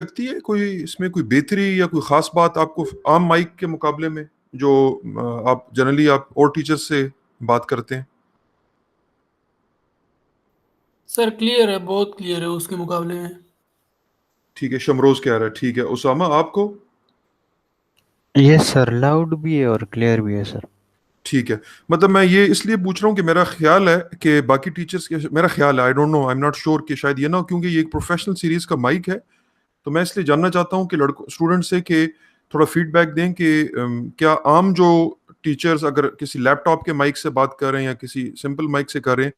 लगती है कोई इसमें कोई बेहतरी या कोई खास बात आपको आम माइक के मुकाबले में, जो आप जनरली आप और टीचर्स से बात करते हैं? सर क्लियर है, बहुत क्लियर है उसके मुकाबले में। ठीक है, शमरोज कह रहा है। ठीक है, उसामा आपको? यस सर, लाउड भी है और क्लियर भी है सर। ठीक है। मतलब मैं ये इसलिए पूछ रहा हूँ कि मेरा ख्याल है कि बाकी टीचर्स के, मेरा ख्याल है, आई don't no, I am not sure, कि शायद ये ना हो, क्योंकि ये एक प्रोफेशनल सीरीज का माइक है। तो मैं इसलिए जानना चाहता हूँ कि लड़कों स्टूडेंट से कि थोड़ा फीडबैक दें कि क्या आम जो टीचर्स अगर किसी लैपटॉप के माइक से बात कर रहे हैं या किसी सिंपल माइक से कर रहे हैं,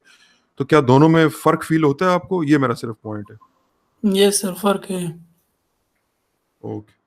तो क्या दोनों में फर्क फील होता है आपको? ये मेरा सिर्फ पॉइंट है। ये सर फर्क है। ओके।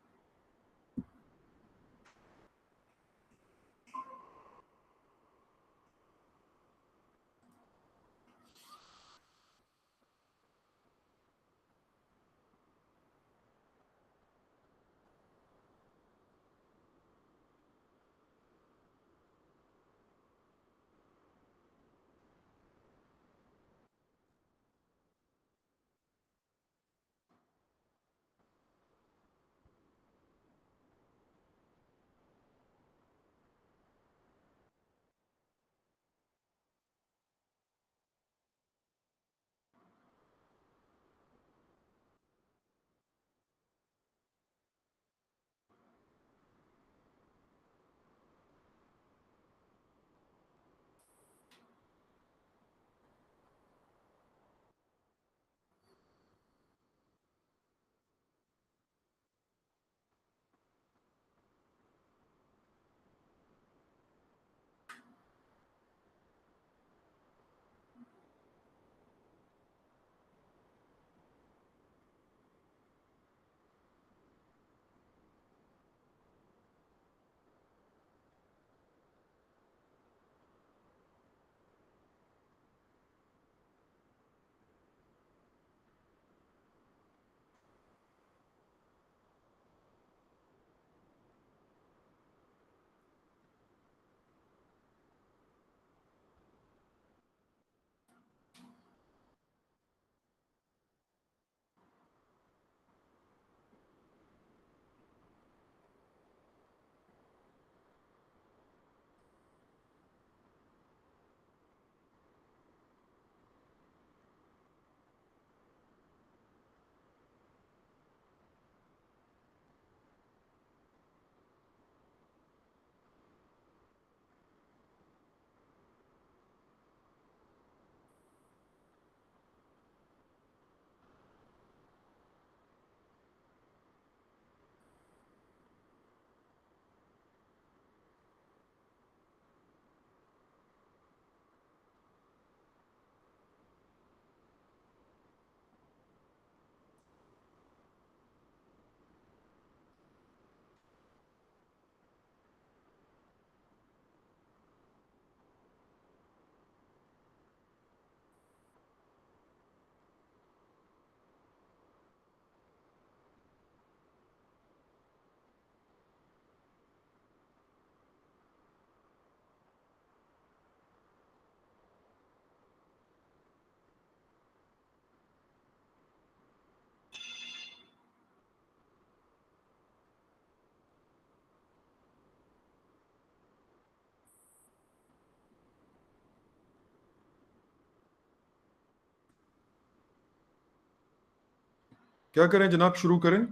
क्या करें जनाब, शुरू करें?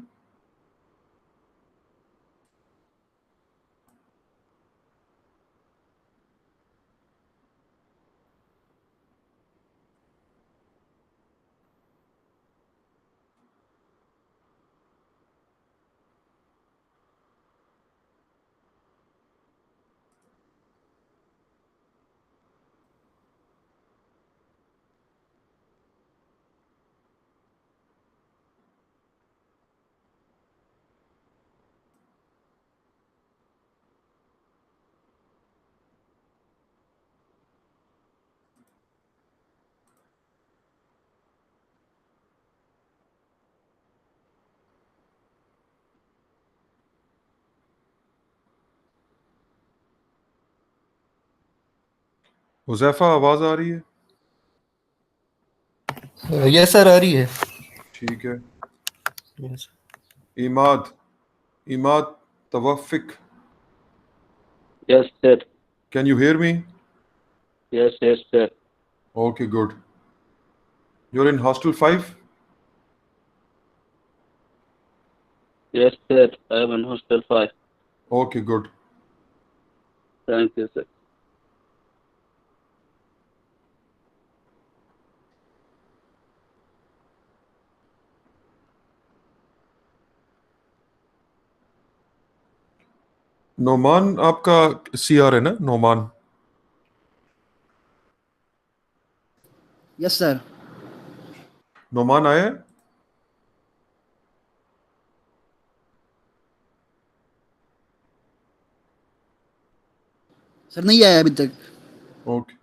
हुजैफा, आवाज आ रही है? यस सर, आ रही है। ठीक है। Yes. Imad. Imad Tawafik. Yes, sir. Can you hear me? Yes, sir. Okay, good. You're in hostel 5? Yes, sir. I am in hostel 5. Okay, good. Thank you, sir. Noman आपका सीआर है ना? Noman. Yes sir. Noman आया है? Sir नहीं आया अभी तक। Okay.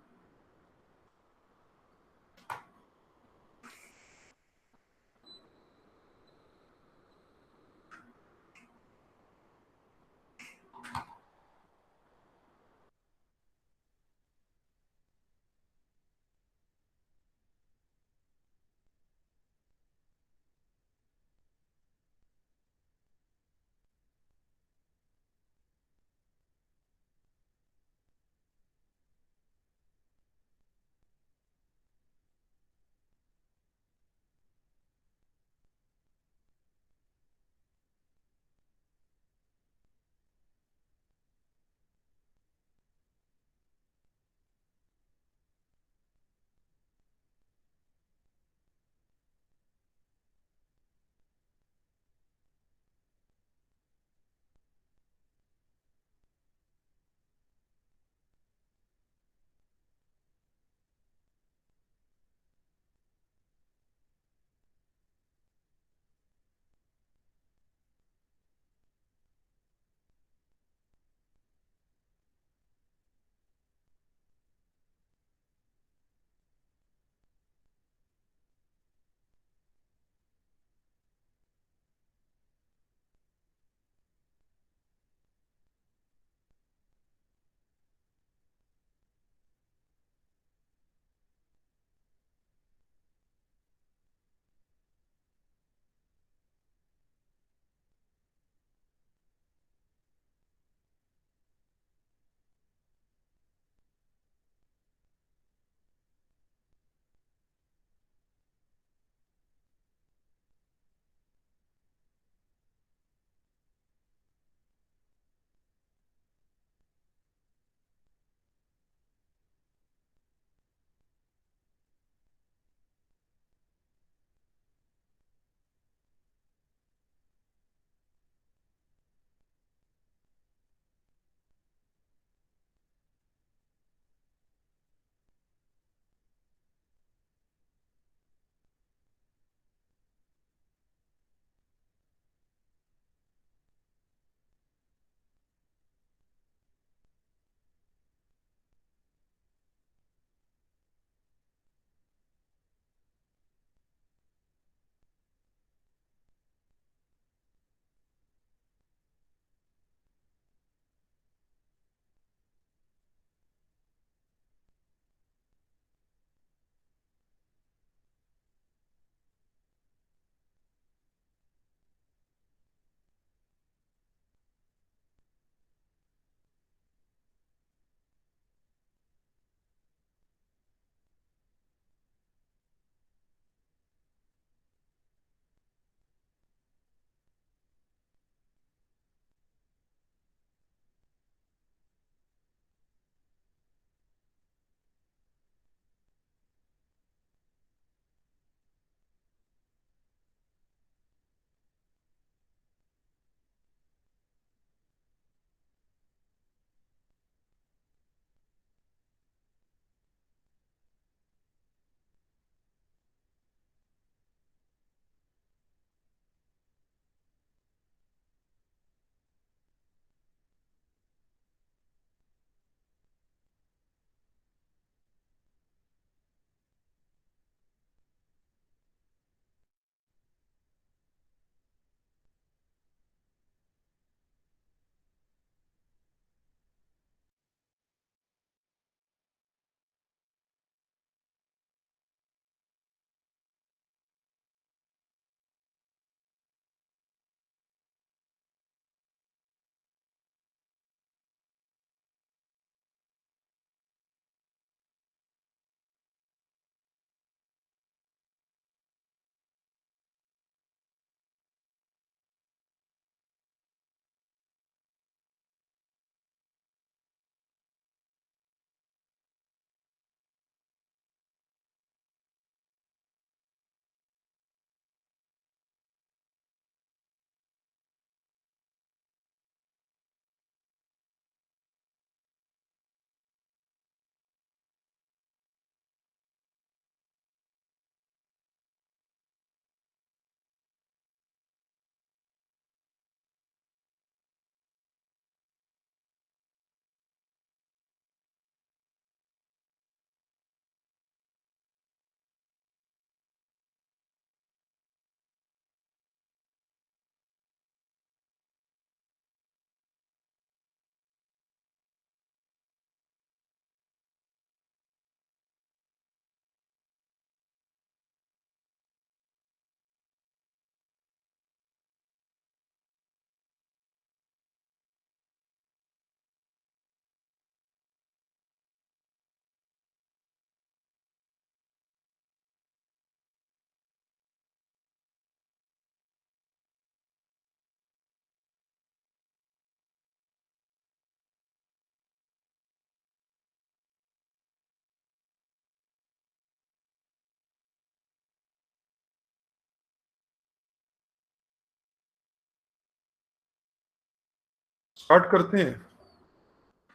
Start करते हैं।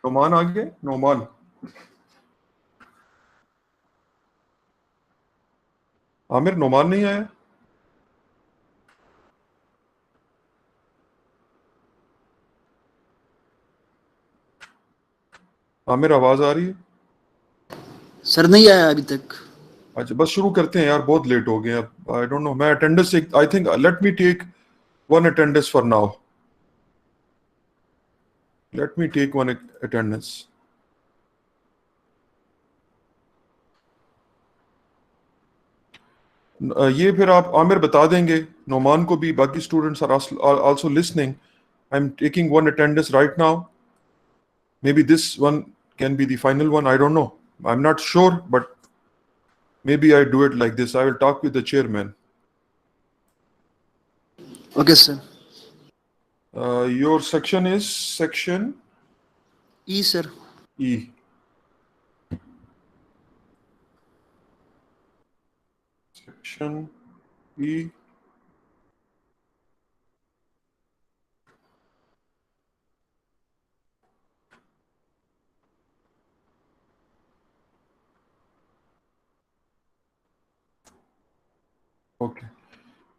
नोमान आ गए? नोमान, आमिर, नोमान नहीं आया? आमिर, आवाज आ रही है? सर नहीं आया अभी तक। अच्छा, बस शुरू करते हैं यार, बहुत लेट हो गए अब। आई डोंट नो, मैं attendance, I think let me take one attendance for now. Let me take one attendance. ये फिर आप आमिर बता देंगे नोमान को भी, बाकी students are also listening. I am taking one attendance right now. Maybe this one can be the final one. I don't know. I'm not sure, but maybe I do it like this. I will talk with the chairman. Okay sir. Your section is section E sir. E. Section E. Okay.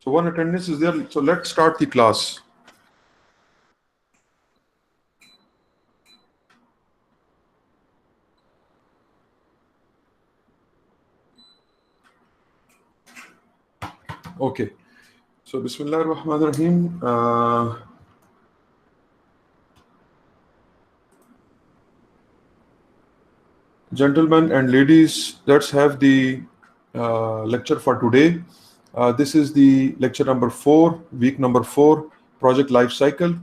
So one attendance is there. So let's start the class. Okay. So Bismillah ar-Rahman ar-Rahim. Gentlemen and ladies, let's have the lecture for today. This is the lecture number 4, week number 4, project life cycle.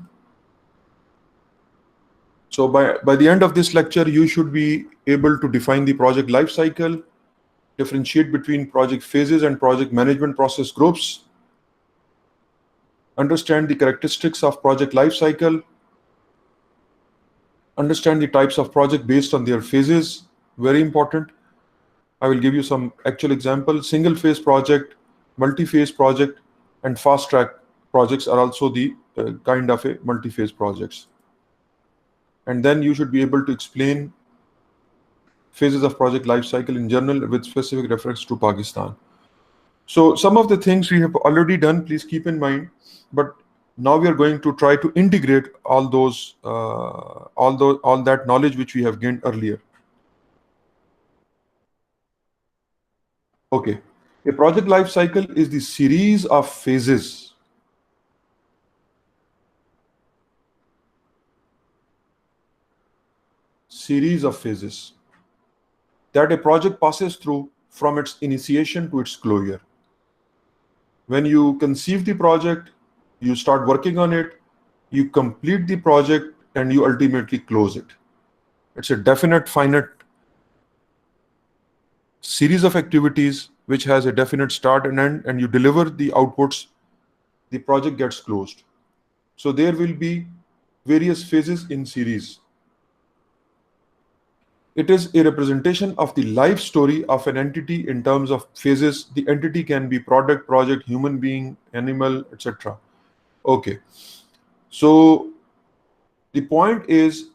So by the end of this lecture, you should be able to define the project life cycle, differentiate between project phases and project management process groups, understand the characteristics of project life cycle, understand the types of project based on their phases, very important. I will give you some actual examples. Single phase project, multi-phase project, and fast track projects are also the kind of a multi-phase projects. And then you should be able to explain phases of project life cycle in general with specific reference to Pakistan. So some of the things we have already done, please keep in mind, but now we are going to try to integrate all that knowledge which we have gained earlier. Okay, a project life cycle is the series of phases that a project passes through from its initiation to its closure. When you conceive the project, you start working on it, you complete the project, and you ultimately close it. It's a definite, finite series of activities which has a definite start and end, and you deliver the outputs, the project gets closed. So there will be various phases in series. It is a representation of the life story of an entity in terms of phases. The entity can be product, project, human being, animal, etc. Okay. So the point is,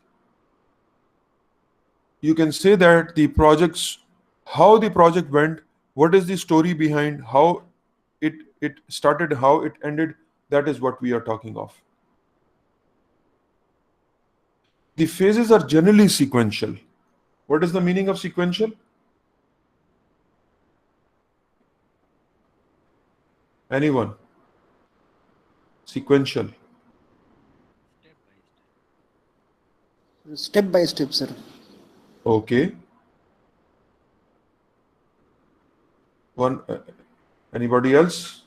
you can say that the projects, how the project went, what is the story behind, how it started, how it ended, that is what we are talking of. The phases are generally sequential. What is the meaning of sequential? Anyone? Sequential. Step by step sir. Okay. One. Anybody else?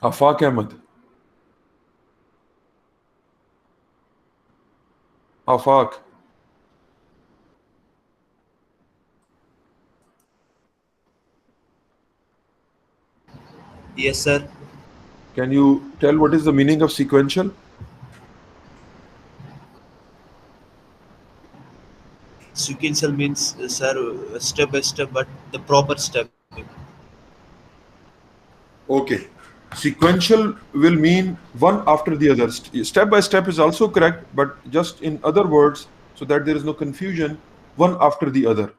Afaq Ahmed. Afaq. Yes, sir. Can you tell what is the meaning of sequential? Sequential means, sir, step by step, but the proper step. Okay. Sequential will mean one after the other. Step by step is also correct, but just in other words, so that there is no confusion, one after the other.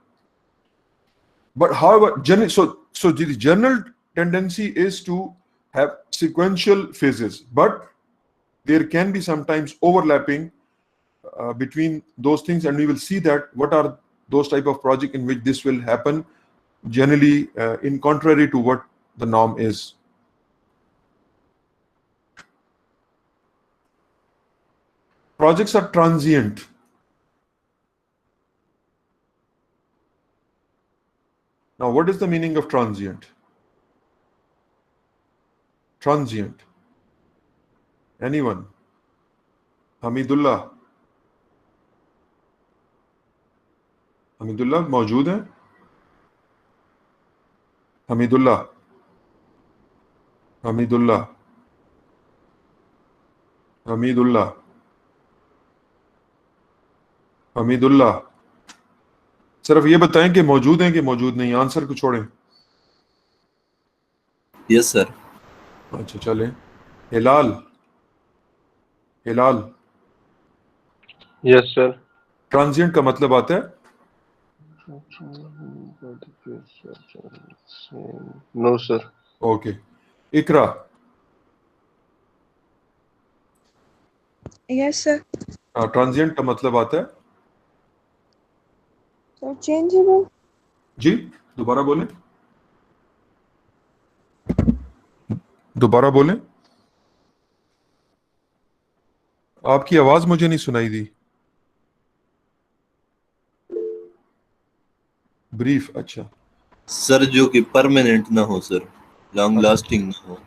But however, so the general tendency is to have sequential phases, but there can be sometimes overlapping between those things, and we will see that what are those type of project in which this will happen, generally in contrary to what the norm is. Projects are transient. Now, what is the meaning of transient? Transient. Anyone? Hamidullah. Hamidullah मौजूद है? Hamidullah. Hamidullah. Hamidullah. Hameedullah, सिर्फ ये बताएं कि मौजूद हैं कि मौजूद नहीं, आंसर को छोड़ें। Yes, sir. अच्छा चलें। हिलाल, हिलाल, Yes, sir. ट्रांजिएंट का मतलब आता है No, sir. ओके। इकरा, Yes, sir. ट्रांजिएंट का मतलब आता है So changeable. जी, दोबारा बोलें, दोबारा बोलें। आपकी आवाज मुझे नहीं सुनाई दी। ब्रीफ, अच्छा सर जो कि परमानेंट ना हो सर, लॉन्ग लास्टिंग ना हो।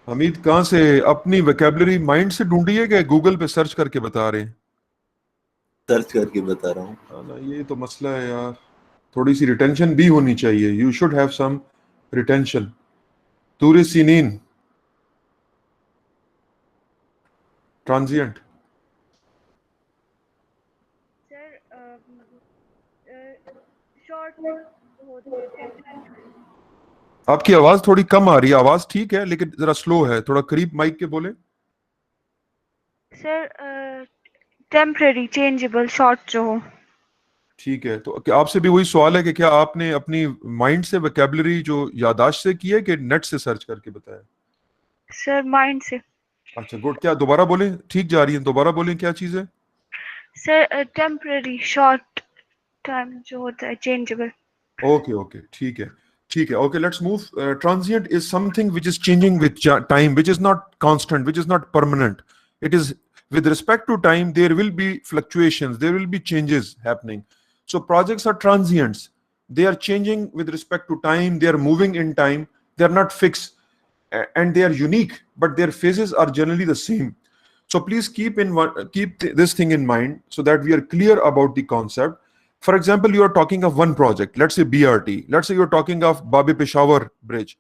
हमीद कहाँ से अपनी वोकैबुलरी माइंड से ढूंढी है कि गूगल पे सर्च करके बता रहे हैं? सर्च करके बता रहा हूँ। हाँ ना, ये तो मसला है यार, थोड़ी सी रिटेंशन भी होनी चाहिए। You should have some retention. तूरे सीनीन, ट्रांजिएंट। Sir, short होते हैं. आपकी आवाज थोड़ी कम आ रही है, आवाज ठीक है लेकिन जरा स्लो है, थोड़ा करीब माइक के बोले। Sir, temporary, changeable, short जो हो. ठीक है, तो क्या आपसे भी वही सवाल है कि क्या आपने अपनी माइंड से वोकैबुलरी जो यादाश्त से की है कि नेट से सर्च करके बताया? Sir, mind से. अच्छा गुड। क्या दोबारा बोलें, ठीक जा रही है, दोबारा बोलें क्या चीज है? Sir, temporary, short time जो होता है, changeable. ओके ओके, ठीक है, ठीक है। Okay, let's move. Transient is something which is changing with time, which is not constant, which is not permanent. It is with respect to time, there will be fluctuations, there will be changes happening. So projects are transients. They are changing with respect to time, they are moving in time, they are not fixed, and they are unique, but their phases are generally the same. So please keep this thing in mind so that we are clear about the concept. For example, you are talking of one project, let's say BRT. Let's say you're talking of Babi Peshawar Bridge.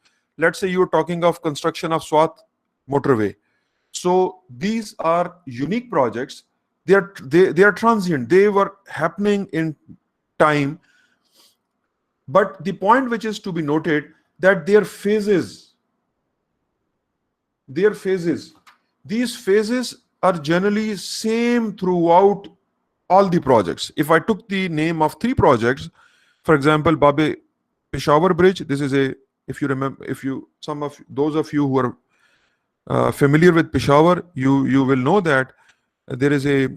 Let's say you're talking of construction of Swat motorway. So these are unique projects. They are transient. They were happening in time. But the point which is to be noted that their phases, these phases are generally same throughout all the projects. If I took the name of 3 projects, for example, Babi Peshawar Bridge, this is if you remember, some of those of you who are familiar with Peshawar, you will know that there is a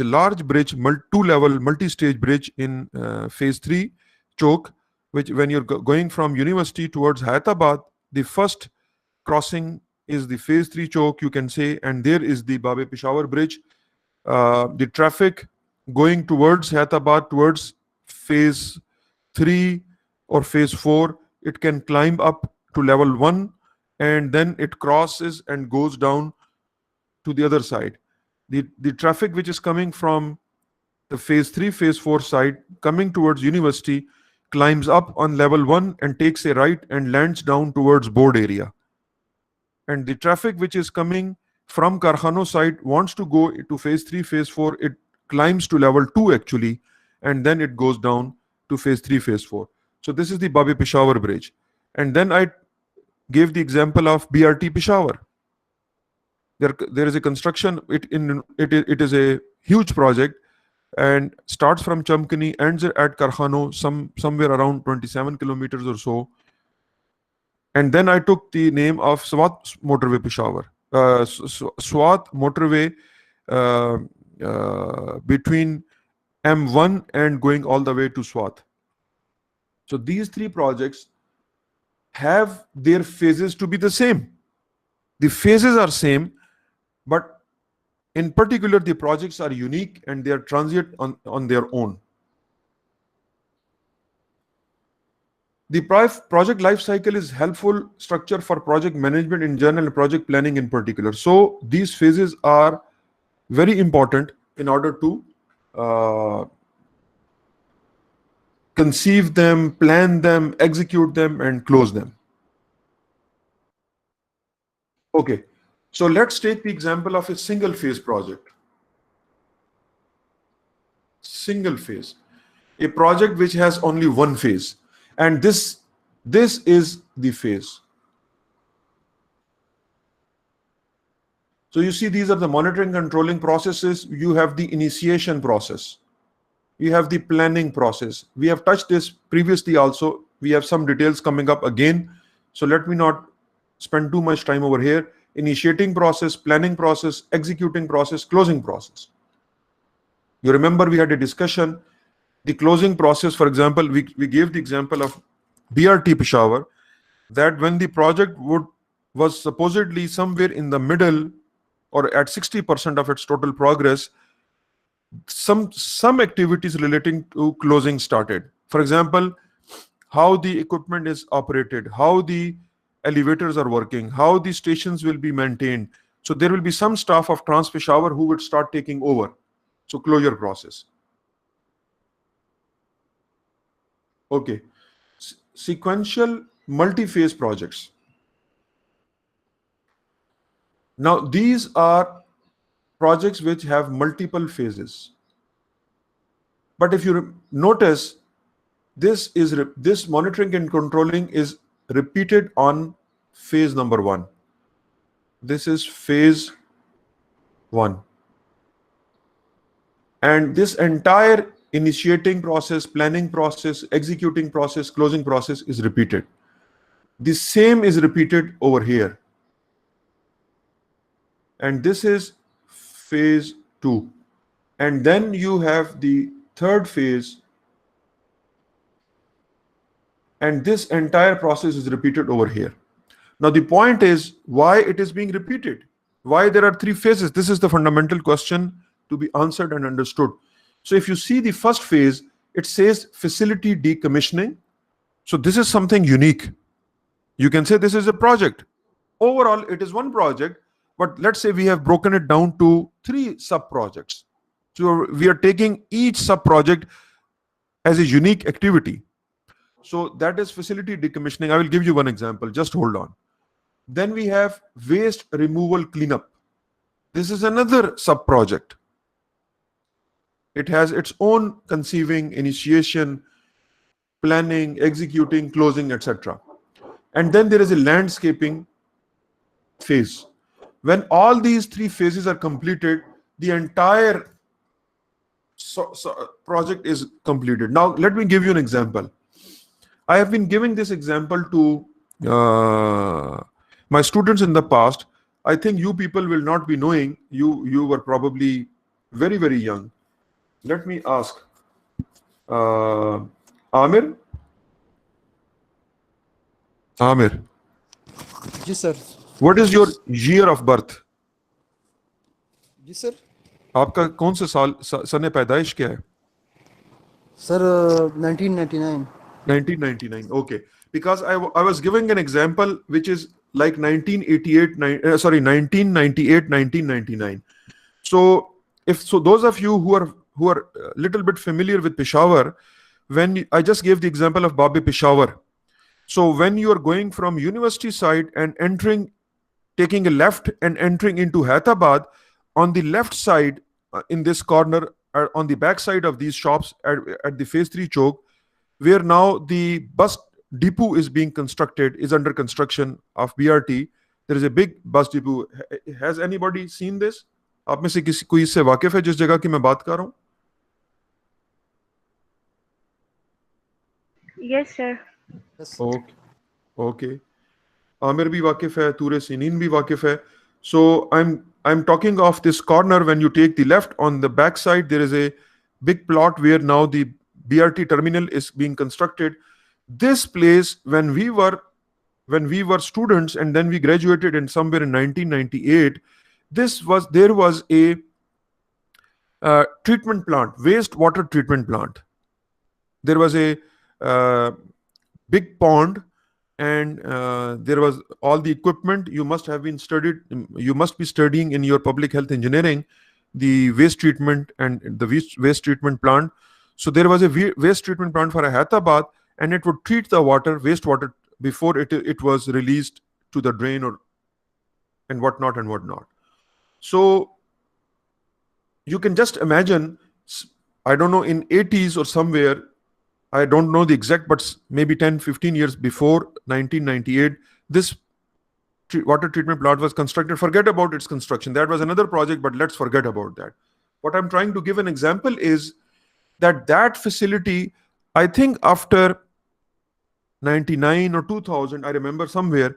large bridge, 2-level multi-stage bridge in phase 3 Chowk, which when you're going from university towards Hyderabad, the first crossing is the phase 3 Chowk, you can say, and there is the Babi Peshawar Bridge. The traffic going towards Hyderabad, towards phase 3 or phase 4, it can climb up to level 1 and then it crosses and goes down to the other side. The traffic which is coming from the phase 3, phase 4 side, coming towards university, climbs up on level 1 and takes a right and lands down towards board area. And the traffic which is coming from Karkhano side wants to go to phase 3, phase 4, it climbs to level 2 actually, and then it goes down to phase 3, phase 4. So this is the Babi Peshawar Bridge. And then gave the example of BRT Peshawar. There is a construction. It is a huge project and starts from Chamkani, ends at Karkhano, somewhere around 27 kilometers or so. And then I took the name of Swat Motorway Peshawar, Swat Motorway between M1 and going all the way to Swat. So these three projects have their phases to be the same. The phases are same, but in particular, the projects are unique and they are transient on their own. The project life cycle is helpful structure for project management in general and project planning in particular. So these phases are very important in order to conceive them, plan them, execute them, and close them. Okay, so let's take the example of a single phase project. Single phase, a project which has only one phase, and this is the phase. So you see, these are the monitoring controlling processes. You have the initiation process. You have the planning process. We have touched this previously also. We have some details coming up again. So let me not spend too much time over here. Initiating process, planning process, executing process, closing process. You remember we had a discussion. The closing process, for example, we gave the example of BRT Peshawar, that when the project was supposedly somewhere in the middle or at 60% of its total progress, some activities relating to closing started. For example, how the equipment is operated, how the elevators are working, how the stations will be maintained. So there will be some staff of Trans Peshawar who would start taking over. So closure process. Okay. Sequential multi-phase projects. Now these are projects which have multiple phases. But if you notice, this monitoring and controlling is repeated on phase number 1. This is phase 1. And this entire initiating process, planning process, executing process, closing process is repeated. The same is repeated over here. And this is phase 2. And then you have the third phase. And this entire process is repeated over here. Now the point is why it is being repeated. Why there are 3 phases? This is the fundamental question to be answered and understood. So if you see the first phase, it says facility decommissioning. So this is something unique. You can say this is a project. Overall, it is one project, but let's say we have broken it down to 3 sub-projects. So we are taking each sub-project as a unique activity. So that is facility decommissioning. I will give you one example. Just hold on. Then we have waste removal cleanup. This is another sub-project. It has its own conceiving, initiation, planning, executing, closing, etc. And then there is a landscaping phase. When all these 3 phases are completed, the entire project is completed. Now, let me give you an example. I have been giving this example to my students in the past. I think you people will not be knowing. You were probably very, very young. Let me ask. Amir? Amir. Yes, sir. What is your year of birth? Yes, sir. आपका कौन से साल सने पैदाइश क्या है? Sir, 1999. 1999. Okay. Because I was giving an example which is like 1998, 1999. So those of you who are a little bit familiar with Peshawar, when I just gave the example of Babi Peshawar. So when you are going from university side and taking a left and entering into Hyderabad, on the left side, in this corner, on the back side of these shops at the phase 3 choke, where now the bus depot is being constructed, is under construction of BRT. There is a big bus depot. Has anybody seen this? आप में से किसी कोई इससे वाकिफ है जिस जगह की मैं बात कर रहा हूँ? Yes, sir. Yes. Okay. Amir भी वाकिफ है, Ture Sinin भी वाकिफ है. So I'm talking of this corner. When you take the left, on the back side there is a big plot where now the BRT terminal is being constructed. This place, when we were students and then we graduated in somewhere in 1998, there was a treatment plant, wastewater treatment plant. There was a big pond, and there was all the equipment. You must be studying in your public health engineering the waste treatment and the waste treatment plant. So there was a waste treatment plant for Hyderabad, and it would treat the wastewater before it was released to the drain and whatnot. So you can just imagine, I don't know, in 80s or somewhere, I don't know the exact, but maybe 10-15 years before 1998, this water treatment plant was constructed. Forget about its construction. That was another project, but let's forget about that. What I'm trying to give an example is that facility, I think after 99 or 2000, I remember somewhere,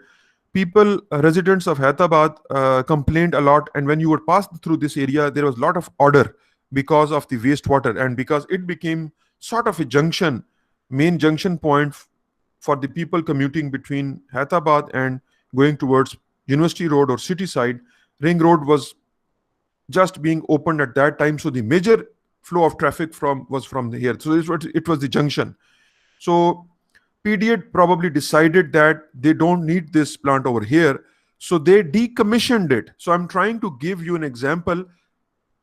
residents of Hyderabad complained a lot, and when you would pass through this area, there was a lot of odor because of the wastewater, and because it became sort of a main junction point for the people commuting between Hyderabad and going towards University Road or City Side. Ring Road was just being opened at that time, so the major flow of traffic was from here. So it was the junction. So PDA probably decided that they don't need this plant over here, so they decommissioned it. So I'm trying to give you an example: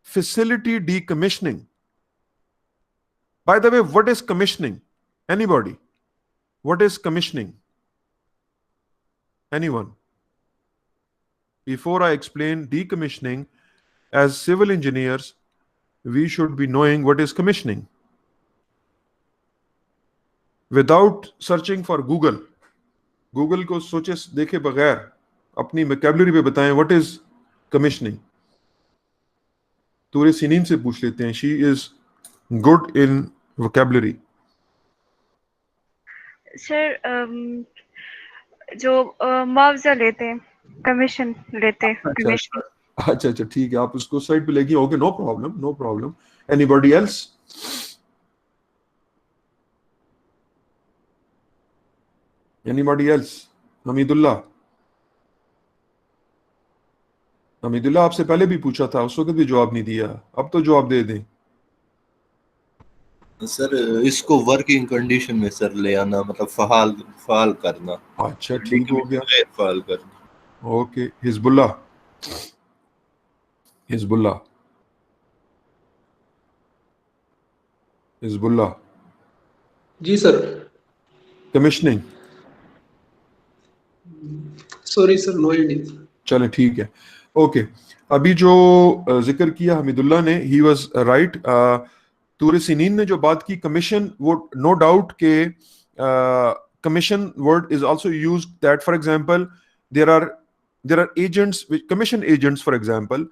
facility decommissioning. By the way, what is commissioning? Anybody? What is commissioning? Anyone? Before I explain decommissioning, as civil engineers, we should be knowing what is commissioning. Without searching for Google को सोचे देखे बगैर अपनी vocabulary पे बताएं what is commissioning. Ture Sinin से पूछ लेते हैं. She is good in vocabulary. Sir, जो मुआवजा लेते हैं, कमीशन लेते हैं, कमीशन. अच्छा ठीक है, आप उसको साइड पे लेगी. Okay, no problem. Anybody else? Hamidullah आपसे पहले भी पूछा था, उस वक्त भी जवाब नहीं दिया. अब तो जवाब दे दें. सर इसको वर्किंग कंडीशन में सर ले आना, मतलब फाल करना. अच्छा ठीक हो गया. फाल करना. Okay. Hizbullah ji sir. Commissioning. Sorry sir, no idea. चलें ठीक है. ओके. अभी जो जिक्र किया हमीदुल्लाह ने, he was right. Ture Sinin ने जो बात की कमीशन, वो नो डाउट के commission word is also used, that for example there are agents, commission agents, for example,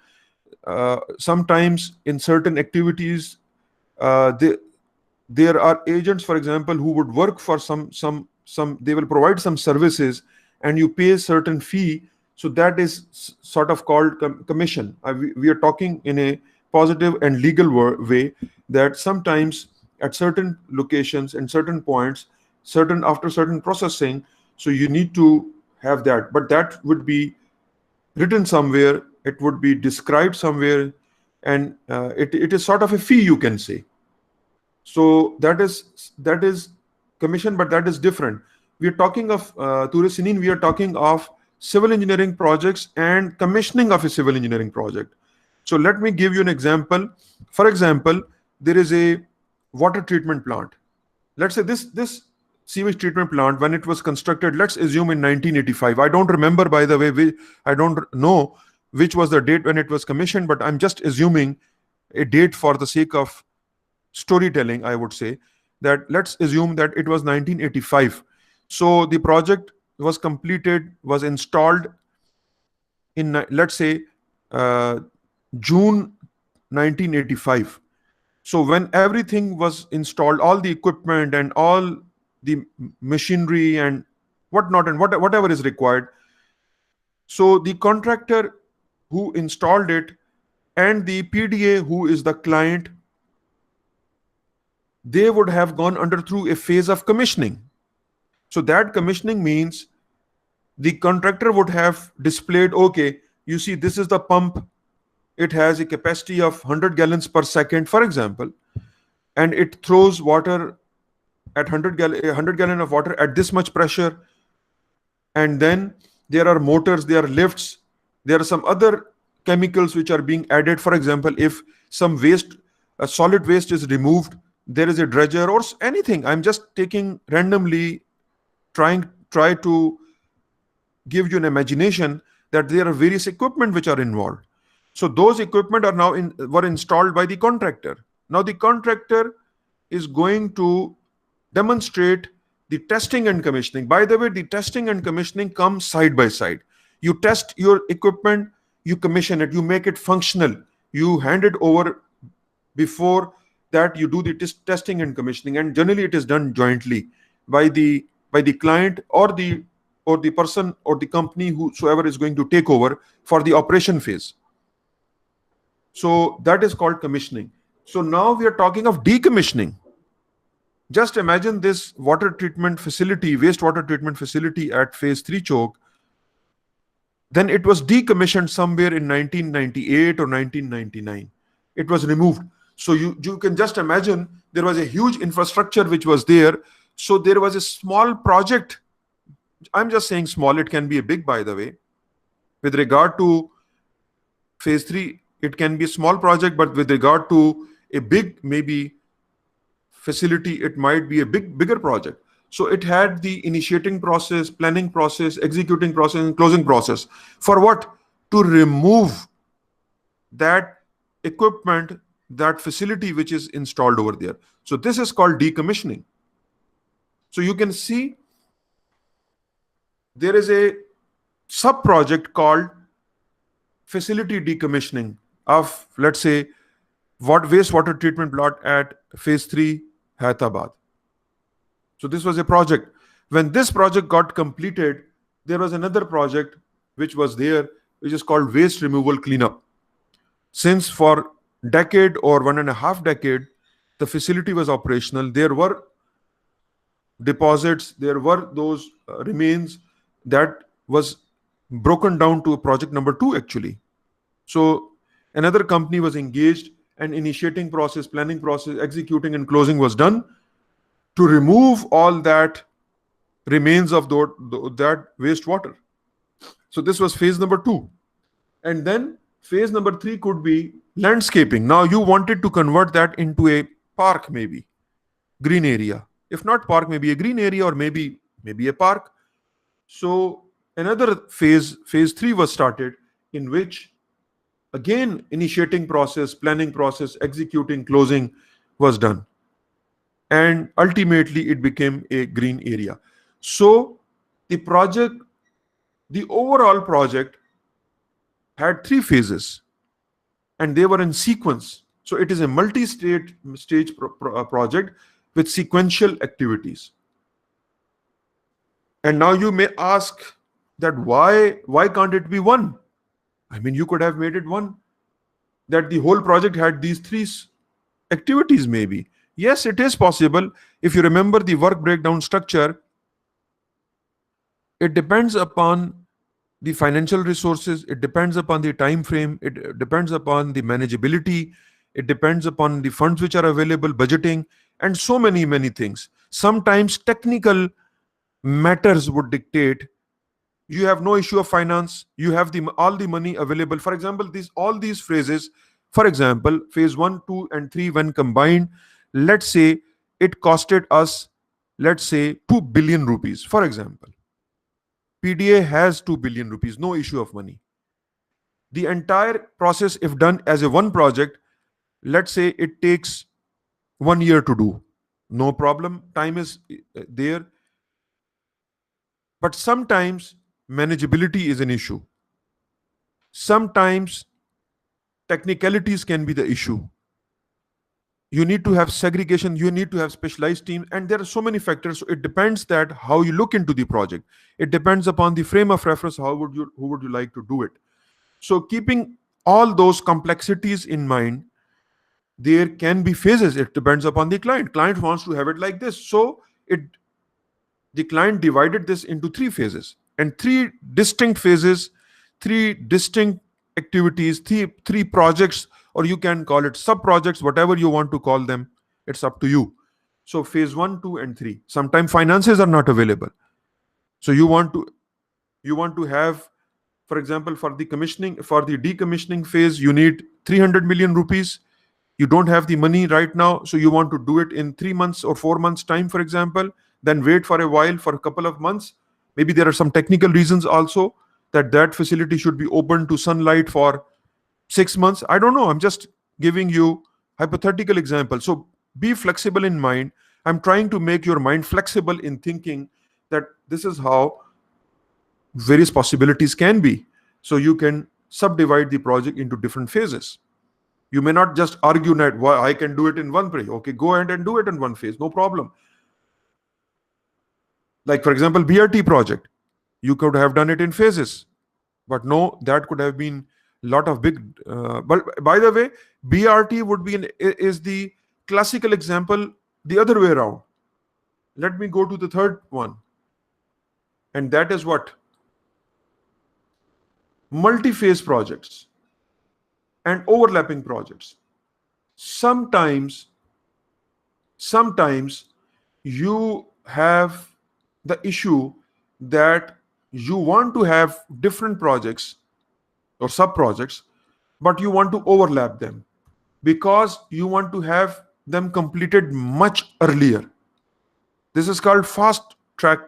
sometimes in certain activities there are agents, for example, who would work for some they will provide some services and you pay a certain fee, so that is sort of called commission. We are talking in a positive and legal way that sometimes at certain locations and certain points, after certain processing, so you need to have that, but that would be written somewhere, it would be described somewhere, and it is sort of a fee, you can say. So that is commission, but that is different. We are talking of Ture Sinin, we are talking of civil engineering projects and commissioning of a civil engineering project. So let me give you an example. For example, there is a water treatment plant. Let's say this sewage treatment plant, when it was constructed, let's assume in 1985. I don't remember, by the way, I don't know which was the date when it was commissioned, but I'm just assuming a date for the sake of storytelling. I would say that let's assume that it was 1985. So the project was completed, was installed in, let's say, June 1985. So when everything was installed, all the equipment and all the machinery and whatnot and whatever is required, so the contractor who installed it and the PDA who is the client, they would have gone under through a phase of commissioning. So that commissioning means the contractor would have displayed, okay, you see, this is the pump. It has a capacity of 100 gallons per second, for example, and it throws water at 100 gallon of water at this much pressure. And then there are motors, there are lifts, there are some other chemicals which are being added. For example, if some waste, a solid waste is removed, there is a dredger or anything. I'm just taking randomly, try to give you an imagination that there are various equipment which are involved. So those equipment are now were installed by the contractor. Now the contractor is going to demonstrate the testing and commissioning. By the way, the testing and commissioning come side by side. You test your equipment, you commission it, you make it functional, you hand it over. Before that, you do the testing and commissioning, and generally it is done jointly by the client or the person or the company whosoever is going to take over for the operation phase. So that is called commissioning. So now we are talking of decommissioning. Just imagine this water treatment facility, wastewater treatment facility at phase 3 choke. Then it was decommissioned somewhere in 1998 or 1999. It was removed. So you can just imagine there was a huge infrastructure which was there. So there was a small project. I'm just saying small, it can be a big, by the way. With regard to phase 3, it can be a small project, but with regard to a big, maybe facility, it might be a bigger project. So it had the initiating process, planning process, executing process, and closing process. For what? To remove that equipment, that facility which is installed over there. So this is called decommissioning. So you can see there is a sub-project called facility decommissioning of, let's say, wastewater treatment plant at phase 3 Hyderabad. So this was a project. When this project got completed, there was another project which was there, which is called waste removal cleanup. Since for decade or 1.5 decade, the facility was operational, there were deposits, there were those remains that was broken down to project number 2 actually. So another company was engaged, and initiating process, planning process, executing and closing was done to remove all that remains of that wastewater. So this was phase number 2. And then phase number 3 could be landscaping. Now you wanted to convert that into a park, maybe green area. If not park, maybe a green area, or maybe a park. So another phase 3 was started, in which again initiating process, planning process, executing, closing was done. And ultimately it became a green area. So the overall project had 3 phases, and they were in sequence. So it is a multi-stage project with sequential activities. And now you may ask that why can't it be one? I mean, you could have made it one, that the whole project had these 3 activities maybe. Yes, it is possible. If you remember the work breakdown structure, it depends upon the financial resources, it depends upon the time frame, it depends upon the manageability, it depends upon the funds which are available, budgeting, and so many things. Sometimes technical matters would dictate. You have no issue of finance, you have all the money available. For example, all these phrases, for example, phase 1, 2, and 3, when combined, let's say it costed us, let's say, 2 billion rupees, for example. PDA has 2 billion rupees, no issue of money. The entire process, if done as a one project, let's say it takes 1 year to do. No problem, time is there. But sometimes manageability is an issue. Sometimes technicalities can be the issue. You need to have segregation, you need to have specialized teams, and there are so many factors. So it depends that how you look into the project. It depends upon the frame of reference, who would you like to do it. So keeping all those complexities in mind, there can be phases. It depends upon the client. Client wants to have it like this. So the client divided this into 3 phases, and 3 distinct phases, 3 distinct activities, three projects, or you can call it sub projects, whatever you want to call them. It's up to you. So phase 1, 2, and 3. Sometimes finances are not available. So you want to have, for example, for the decommissioning phase, you need 300 million rupees. You don't have the money right now, so you want to do it in 3 months or 4 months time, for example. Then wait for a while, for a couple of months. Maybe there are some technical reasons also that facility should be open to sunlight for 6 months. I don't know. I'm just giving you hypothetical example. So be flexible in mind. I'm trying to make your mind flexible in thinking that this is how various possibilities can be. So you can subdivide the project into different phases. You may not just argue that why I can do it in one phase. Okay, go ahead and do it in one phase, no problem. Like, for example, BRT project, you could have done it in phases, but no, that could have been a lot of big. But by the way, BRT is the classical example the other way around. Let me go to the third one, and that is what? Multi-phase projects and overlapping projects. Sometimes you have the issue that you want to have different projects or sub projects, but you want to overlap them because you want to have them completed much earlier. This is called fast track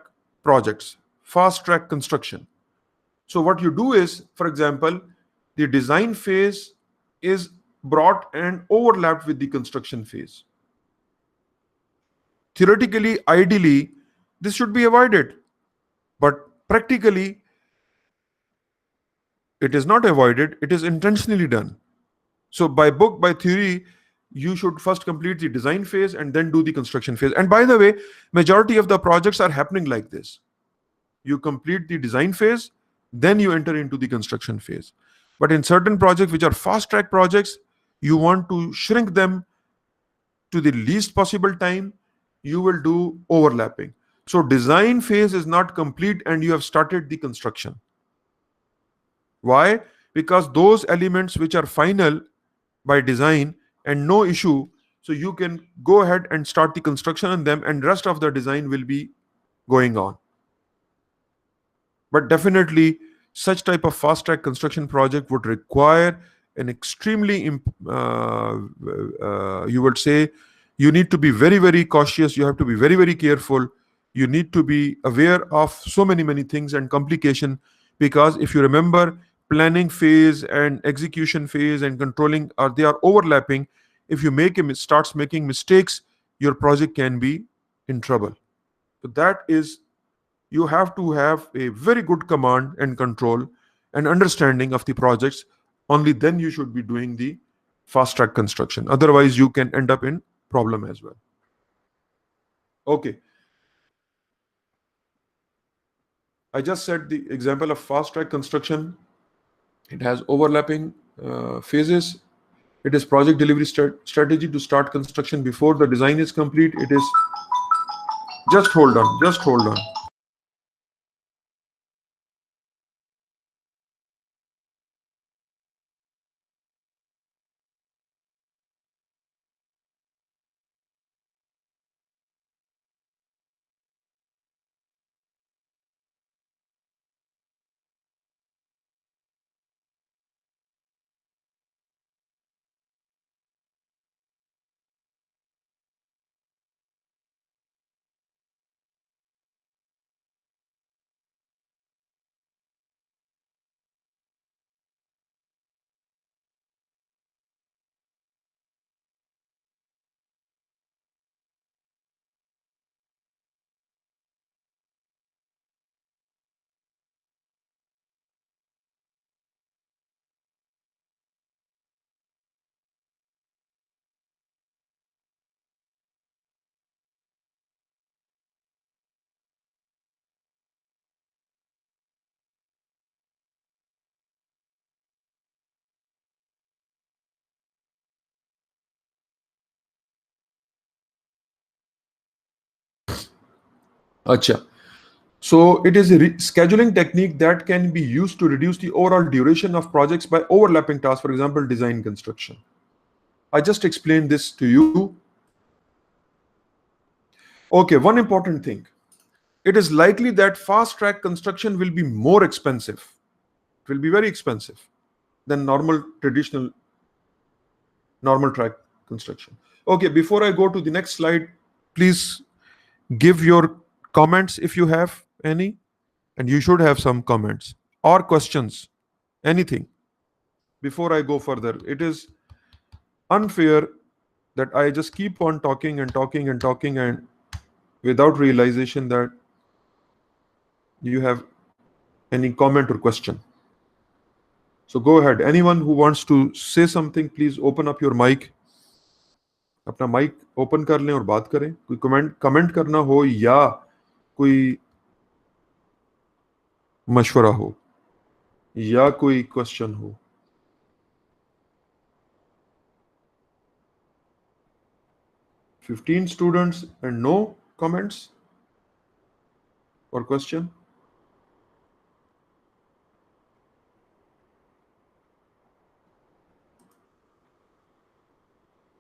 projects, fast track construction. So what you do is, for example, the design phase is brought and overlapped with the construction phase. Theoretically, ideally, this should be avoided, but practically, it is not avoided, it is intentionally done. So by theory, you should first complete the design phase and then do the construction phase. And by the way, majority of the projects are happening like this. You complete the design phase, then you enter into the construction phase. But in certain projects which are fast track projects, you want to shrink them to the least possible time, you will do overlapping. So design phase is not complete and you have started the construction. Why? Because those elements which are final by design and no issue, so you can go ahead and start the construction on them, and rest of the design will be going on. But definitely, such type of fast track construction project would require an extremely, you would say, you need to be very, very cautious. You have to be very, very careful. You need to be aware of so many things and complication, because if you remember, planning phase and execution phase and controlling they are overlapping. If you starts making mistakes, your project can be in trouble. So that is, you have to have a very good command and control and understanding of the projects. Only then you should be doing the fast track construction. Otherwise, you can end up in problem as well. Okay. I just said the example of fast track construction. It has overlapping phases. It is project delivery strategy to start construction before the design is complete. It is, just hold on. Acha. So it is a scheduling technique that can be used to reduce the overall duration of projects by overlapping tasks, for example, design construction. I just explained this to you. Okay, one important thing. It is likely that fast track construction will be more expensive. It will be very expensive than traditional normal track construction. Okay, before I go to the next slide, please give your comments if you have any, and you should have some comments or questions, anything. Before I go further, it is unfair that I just keep on talking and talking and talking and without realization that you have any comment or question. So go ahead. Anyone who wants to say something, please open up your mic. अपना mic open कर लें और बात करें. कोई comment करना हो या कोई मशवरा हो या कोई क्वेश्चन हो. $15 students and no comments or question.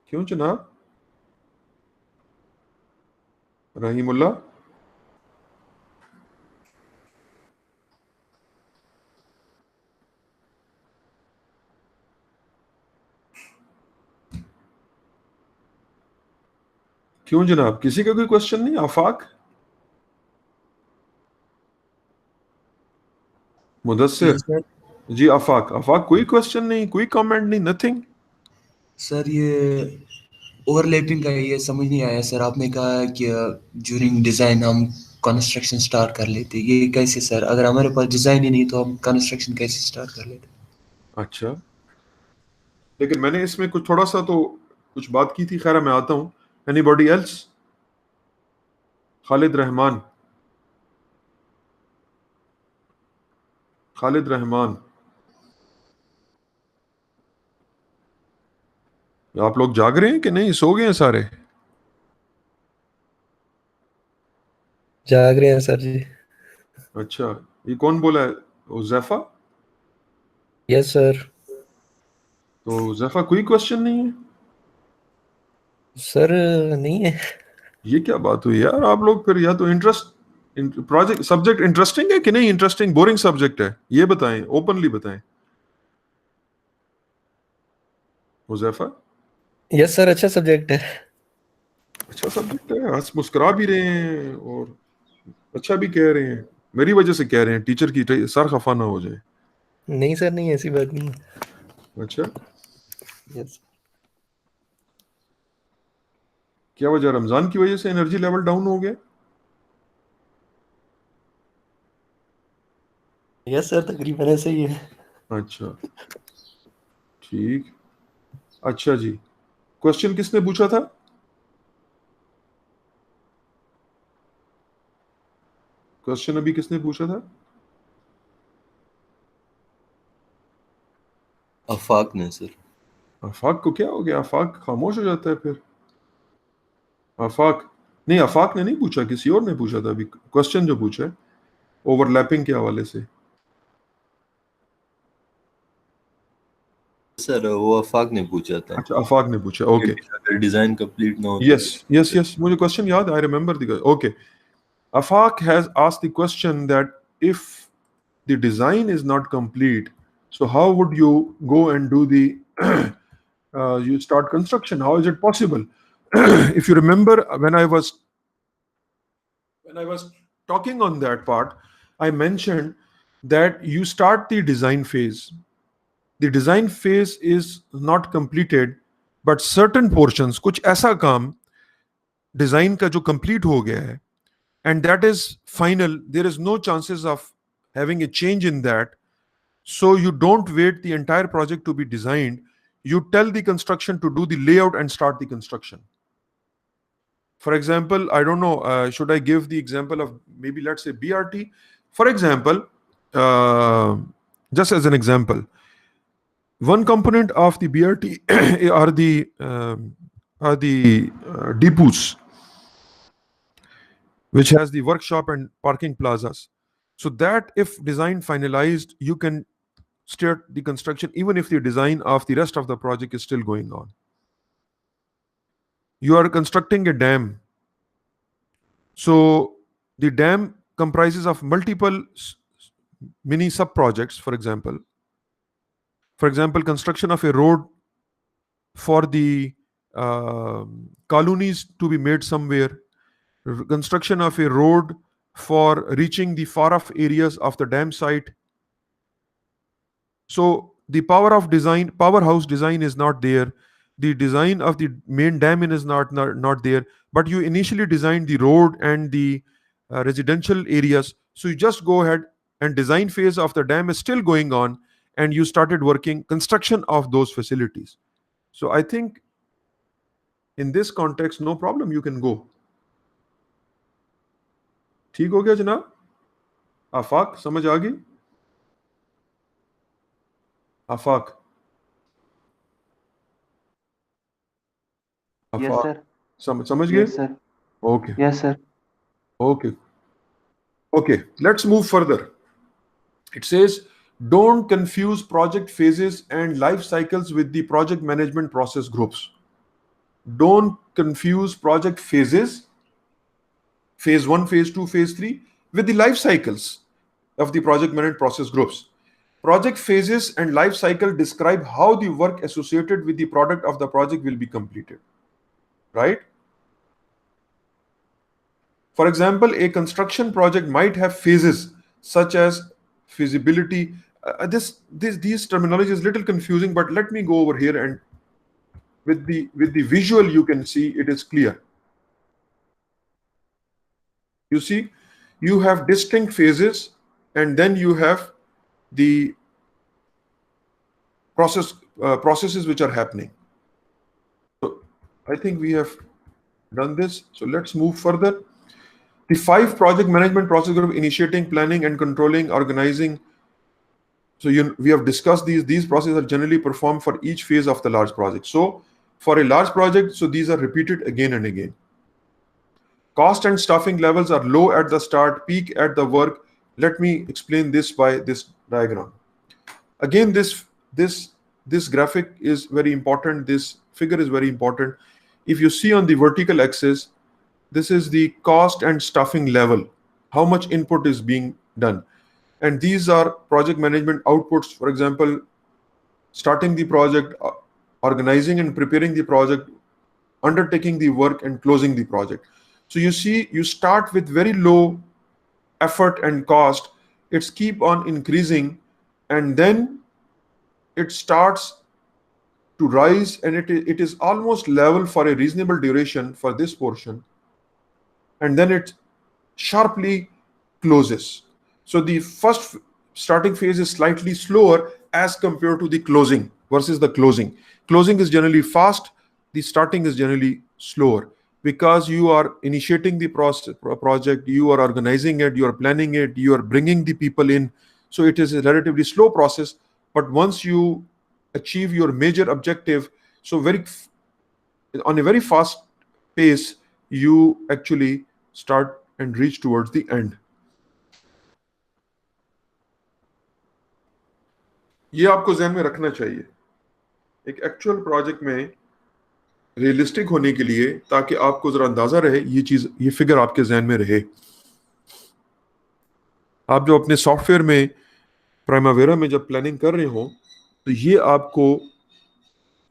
क्यों जनाब? रहीमुल्ला, क्यों जनाब? किसी का कोई क्वेश्चन नहीं? आफाक, मुदस्सिर जी, आफाक कोई क्वेश्चन नहीं, कोई कमेंट नहीं, नथिंग. सर ये ओवरलैपिंग का ये समझ नहीं आया सर. आपने कहा कि ड्यूरिंग डिजाइन हम कंस्ट्रक्शन स्टार्ट कर लेते, ये कैसे सर? अगर हमारे पास डिजाइन ही नहीं तो हम कंस्ट्रक्शन कैसे स्टार्ट कर लेते? अच्छा, लेकिन मैंने इसमें कुछ थोड़ा सा तो कुछ बात की थी. खैर मैं आता हूं. Anybody else? खालिद रहमान. आप लोग जाग रहे हैं कि नहीं? सो गए हैं सारे? जाग रहे हैं सर जी. अच्छा, ये कौन बोला है? उज़ैफा? Yes sir. तो उज़ैफा कोई क्वेश्चन नहीं है? सर नहीं है. ये क्या बात हुई यार? आप लोग फिर या तो प्रोजेक्ट सब्जेक्ट इंटरेस्टिंग है कि नहीं इंटरेस्टिंग? बोरिंग सब्जेक्ट है? ये बताएं, ओपनली बताएं. उज़ैफा? यस सर, अच्छा सब्जेक्ट है. अच्छा सब्जेक्ट है, हंस मुस्कुरा भी रहे हैं और अच्छा भी कह रहे हैं. मेरी वजह से कह रहे हैं, टीचर की सर खफा ना हो जाए. नहीं सर, नहीं, ऐसी बात नहीं. अच्छा, यस. क्या वजह? रमजान की वजह से एनर्जी लेवल डाउन हो गया? यस सर, तकरीबन ऐसा ही है. अच्छा, ठीक. अच्छा जी, क्वेश्चन किसने पूछा था? क्वेश्चन अभी किसने पूछा था? आफाक ने सर. आफाक को क्या हो गया? आफाक खामोश हो जाता है फिर. आफाक ने नहीं पूछा, किसी और ने पूछा था अभी क्वेश्चन जो पूछा है ओवरलैपिंग के हवाले से. सर वो आफाक ने पूछा था. अच्छा, आफाक ने पूछा. ओके, अगर डिजाइन कंप्लीट ना हो. यस, मुझे क्वेश्चन याद. I remember the. Okay, Afaq has asked the question that if the design is not complete, so how would you go and do the you start construction? How is it possible? If you remember, when I was talking on that part, I mentioned that you start the design phase. The design phase is not completed, but certain portions, कुछ ऐसा काम design का जो complete हो गया है, and that is final, there is no chances of having a change in that. So you don't wait the entire project to be designed. You tell the construction to do the layout and start the construction. For example, I don't know, should I give the example of maybe let's say BRT? For example, just as an example, one component of the BRT are the depots. which has the workshop and parking plazas. So that if design finalized, you can start the construction even if the design of the rest of the project is still going on. You are constructing a dam. So the dam comprises of multiple mini sub projects. For example, construction of a road for the colonies to be made somewhere, construction of a road for reaching the far off areas of the dam site. So the powerhouse design is not there. The design of the main dam is not there. But you initially designed the road and the residential areas. So you just go ahead and design phase of the dam is still going on, and you started working construction of those facilities. So I think in this context, no problem, you can go. ठीक हो गया जनाब? आफाक समझ आ गई? आफाक? Yes, sir. समझ गए? Yes, sir. Okay. Yes, sir. Okay, let's move further. It says, don't confuse project phases and life cycles with the project management process groups. Don't confuse project phases, phase 1, phase 2, phase 3, with the life cycles of the project management process groups. Project phases and life cycle describe how the work associated with the product of the project will be completed. Right? For example, a construction project might have phases such as feasibility. These terminology is a little confusing, but let me go over here, and with the visual you can see it is clear. You see, you have distinct phases, and then you have the processes which are happening. So I think we have done this. So let's move further. The 5 project management process group: initiating, planning, and controlling, organizing. So we have discussed these processes are generally performed for each phase of the large project. So for a large project, so these are repeated again and again. Cost and staffing levels are low at the start, peak at the work. Let me explain this by this diagram. Again, this graphic is very important. This figure is very important. If you see on the vertical axis, this is the cost and staffing level, how much input is being done. And these are project management outputs. For example, starting the project, organizing and preparing the project, undertaking the work, and closing the project. So you see, you start with very low effort and cost. It's keep on increasing, and then it starts to rise, and it is almost level for a reasonable duration for this portion, and then it sharply closes. So the first starting phase is slightly slower as compared to the closing versus the closing. Closing is generally fast, the starting is generally slower, because you are initiating the project, you are organizing it, you are planning it, you are bringing the people in. So it is a relatively slow process, but once you achieve your major objective, so on a very fast pace, you actually start and reach towards the end. ये आपको ध्यान में रखना चाहिए एक actual project में realistic होने के लिए, ताकि आपको जरा अंदाजा रहे, ये फिगर आपके ध्यान में रहे. आप जो अपने सॉफ्टवेयर में प्राइमावेरा में जब प्लानिंग कर रहे हो, तो ये आपको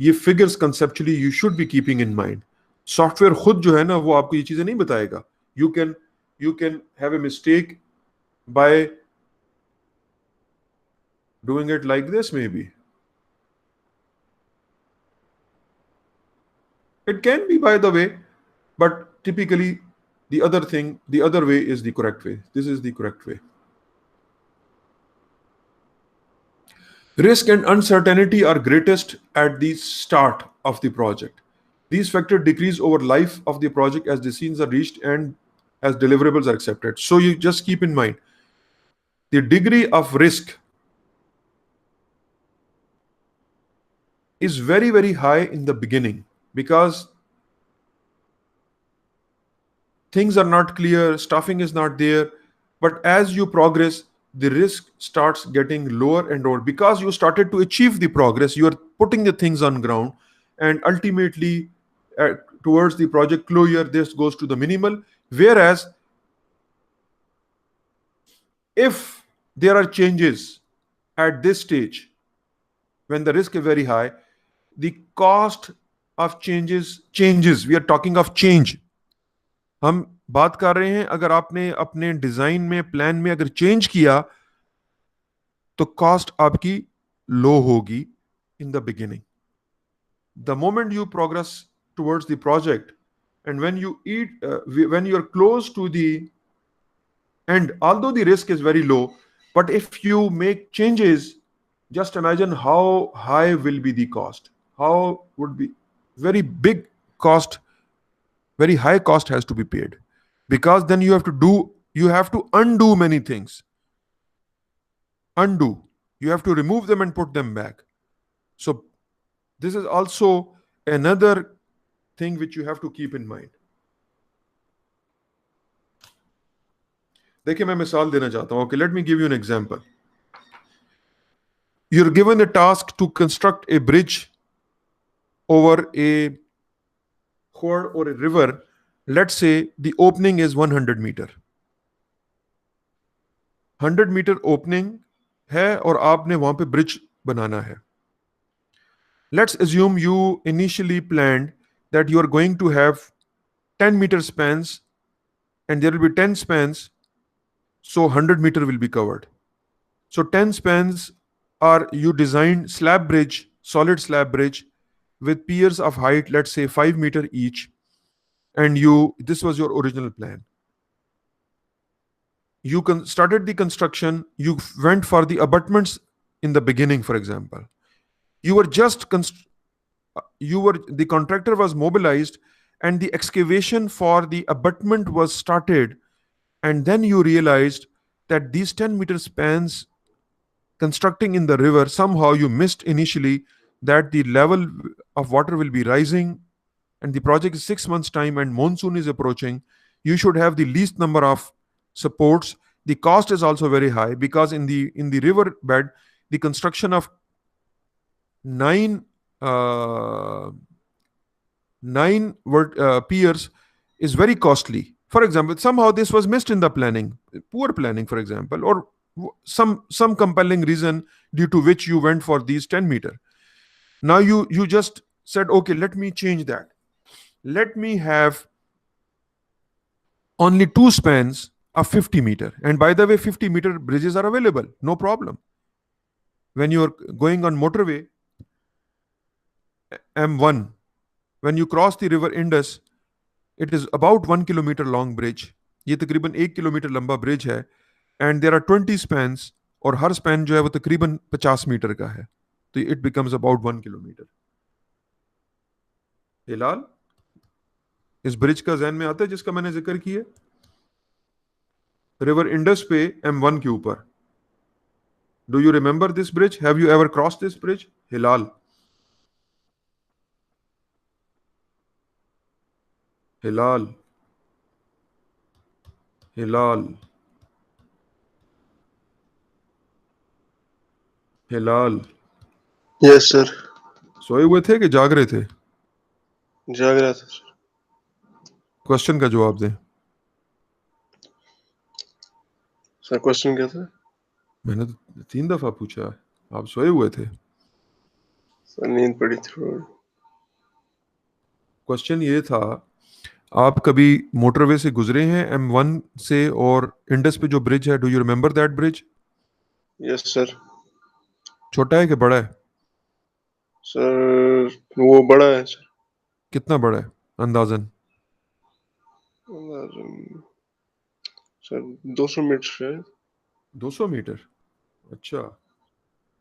ये figures conceptually you should be keeping in mind. Software खुद जो है ना, वो आपको ये चीजें नहीं बताएगा. You can have a mistake by doing it like this, maybe. It can be, by the way, but typically the other way is the correct way. This is the correct way. Risk and uncertainty are greatest at the start of the project. These factors decrease over life of the project as decisions are reached and as deliverables are accepted. So you just keep in mind, the degree of risk is very, very high in the beginning, because things are not clear, staffing is not there, but as you progress, the risk starts getting lower and lower because you started to achieve the progress. You are putting the things on ground, and ultimately towards the project closure, this goes to the minimal. Whereas if there are changes at this stage, when the risk is very high, the cost of changes. We are talking of change. हम बात कर रहे हैं, अगर आपने अपने design में, plan में अगर चेंज किया तो कॉस्ट आपकी लो होगी in the beginning. The moment you progress towards the project and when you are close to the end, although the risk is very low, but if you make changes, just imagine how high will be the cost. How would be very big cost, very high cost has to be paid, because then you have to undo many things. You have to remove them and put them back. So this is also another thing which you have to keep in mind. देखिए, मैं मिसाल देना चाहता हूं. Okay, let me give you an example. You're given a task to construct a bridge over a ford or a river. Let's say the opening is 100 meter. 100 meter opening है और आपने वहां पे ब्रिज बनाना है. Let's assume you initially planned that you are going to have 10 meter spans and there will be 10 spans, so 100 meter will be covered. So 10 spans are, you designed slab bridge, solid slab bridge with piers of height, let's say 5 meter each, and this was your original plan. You started the construction, you went for the abutments in the beginning, for example. The contractor was mobilized and the excavation for the abutment was started, and then you realized that these 10 meter spans constructing in the river, somehow you missed initially that the level of water will be rising, and the project is 6 months time and monsoon is approaching. You should have the least number of supports. The cost is also very high because in the river bed, the construction of nine piers is very costly. For example, somehow this was missed in the planning, poor planning, for example, or some compelling reason due to which you went for these 10 meter. Now you just said, okay, let me change that. Let me have only 2 spans of 50 meter. And by the way, 50 meter bridges are available, no problem. When you're going on motorway, M1, when you cross the river Indus, it is about 1 kilometer long bridge. ये तकरीबन 1 kilometre लंबा bridge है, and there are 20 spans, और हर span जो है वो तकरीबन 50 metre का है, तो it becomes about 1 kilometre. Hilal, इस ब्रिज का ज़हन में आता है जिसका मैंने जिक्र किया, रिवर इंडस पे M1 के ऊपर. Do you remember this bridge? Have you ever crossed this bridge? Hilal. Hilal. Hilal. Hilal. Yes, sir. सोए हुए थे कि जाग रहे थे? जाग रहा था सर. क्वेश्चन का जवाब दें. सर क्वेश्चन क्या था? मैंने तो 3 दफा पूछा, आप सोए हुए थे. सर नींद पड़ी थी. क्वेश्चन ये था, आप कभी मोटरवे से गुजरे हैं M1 से और इंडस पे जो ब्रिज है, do you remember that bridge? Yes sir. छोटा है कि बड़ा है? सर वो बड़ा है सर. कितना बड़ा है अंदाजन? सर 200 मीटर है. 200 मीटर? अच्छा,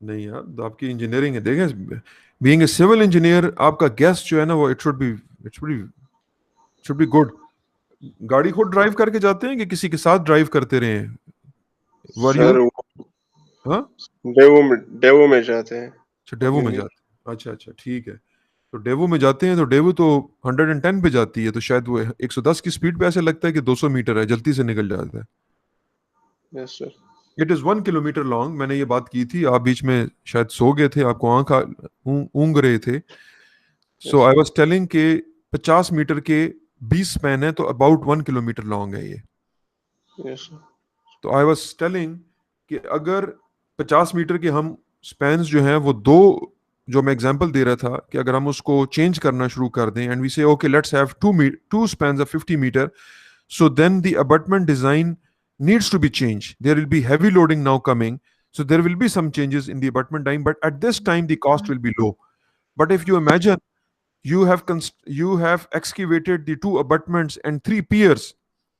नहीं यार, तो आपकी इंजीनियरिंग है. देखें, बीइंग ए सिविल इंजीनियर, आपका गेस जो है ना वो इट शुड बी गुड. गाड़ी खुद ड्राइव करके जाते हैं कि किसी के साथ ड्राइव करते रहे हैं? सर हाँ, डेवो में जाते हैं. अच्छा, डेवो में जाते हैं. अच्छा, ठीक है. तो डेवो में जाते हैं तो डेवो तो 110 पे जाती है, तो शायद वो 110 की स्पीड पे ऐसे लगता है कि 200 मीटर है, जल्दी से निकल जाता है। Yes sir. It is 1 kilometre long. मैंने ये बात की थी, आप बीच में शायद सो गए थे, आपको ऊँग रहे थे। सो आई वाज टेलिंग के 50 मीटर के 20 स्पैन है, तो अबाउट 1 किलोमीटर लॉन्ग है ये। Yes sir. तो आई वाज टेलिंग कि अगर 50 मीटर के हम स्पैन्स जो हैं वो दो, जो मैं एग्जांपल दे रहा था कि अगर हम उसको चेंज करना शुरू कर दें and we say okay let's have two spans of 50 meter, so then the abutment design needs to be changed. There will be heavy loading now coming, so there will be some changes in the abutment design, but at this time the cost will be low. But if you imagine you have excavated the 2 abutments and 3 piers,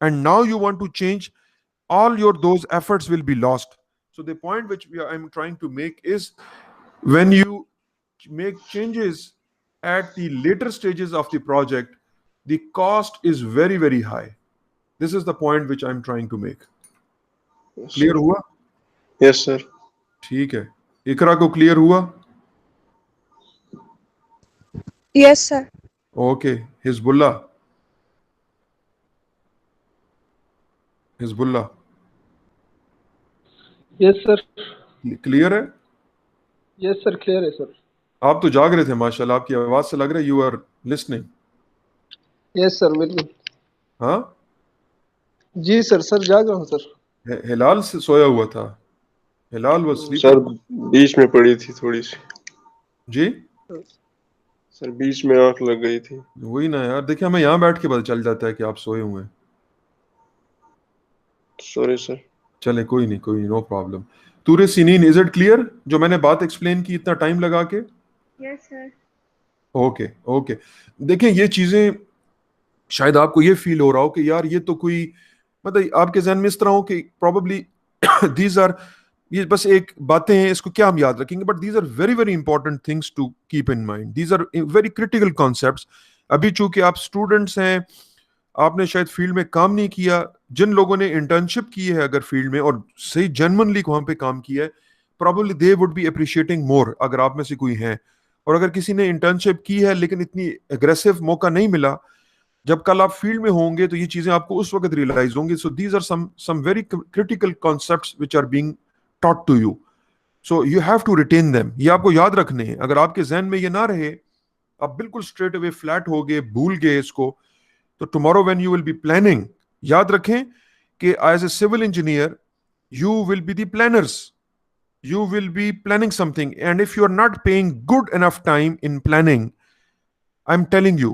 and now you want to change, all those efforts will be lost. So the point which I'm trying to make is, when you make changes at the later stages of the project, the cost is very, very high. This is the point which I'm trying to make. Clear हुआ? Yes sir. ठीक है। इकरा को clear हुआ? Yes, sir. Okay. Hezbollah yes sir. Clear है? Yes sir, clear है sir. आप तो जाग रहे थे माशाल्लाह, आपकी आवाज से लग रहा है you are listening. Yes sir, बिल्कुल। हाँ, जी सर, जाग रहा हूँ सर। हिलाल से सोया हुआ था। हिलाल वाज सर स्लीपिंग। बीच में पड़ी थी थोड़ी सी। जी सर बीच में आंख लग गई थी। वही ना यार, देखिए हमें यहाँ बैठ के पता चल जाता है कि आप सोए हुए हैं। Sorry sir. चले कोई नहीं, नो प्रॉब्लम। तूरे सिनीन, इज इट क्लियर जो मैंने बात एक्सप्लेन की इतना टाइम लगा के? Yes, sir. ओके। देखिए ये चीजें शायद आपको ये फील हो रहा हो कि यार ये तो कोई, मतलब आपके जहन में इस तरह हो कि प्रोबेबली दीज आर, ये बस एक बातें हैं, इसको क्या हम याद रखेंगे, but these are very very important things to keep in mind. These are very critical concepts. अभी चूंकि आप स्टूडेंट्स हैं, आपने शायद फील्ड में काम नहीं किया, जिन लोगों ने इंटर्नशिप की है अगर फील्ड में और सही जेन्युइनली वहां पे काम किया है, probably they would be appreciating more, अगर आप में से कोई है। और अगर किसी ने इंटर्नशिप की है लेकिन इतनी एग्रेसिव मौका नहीं मिला, जब कल आप फील्ड में होंगे तो ये चीजें आपको उस वक्त रियलाइज होंगी। So these are some very critical concepts which are being taught to you, so you have to retain them. ये आपको याद रखने हैं। अगर आपके जहन में ये ना रहे, आप बिल्कुल स्ट्रेट अवे फ्लैट हो गए, भूल गए इसको, तो tomorrow when you will be planning, याद रखें कि as a civil engineer you will be the planners, you will be planning something, and if you are not paying good enough time in planning, I'm telling you,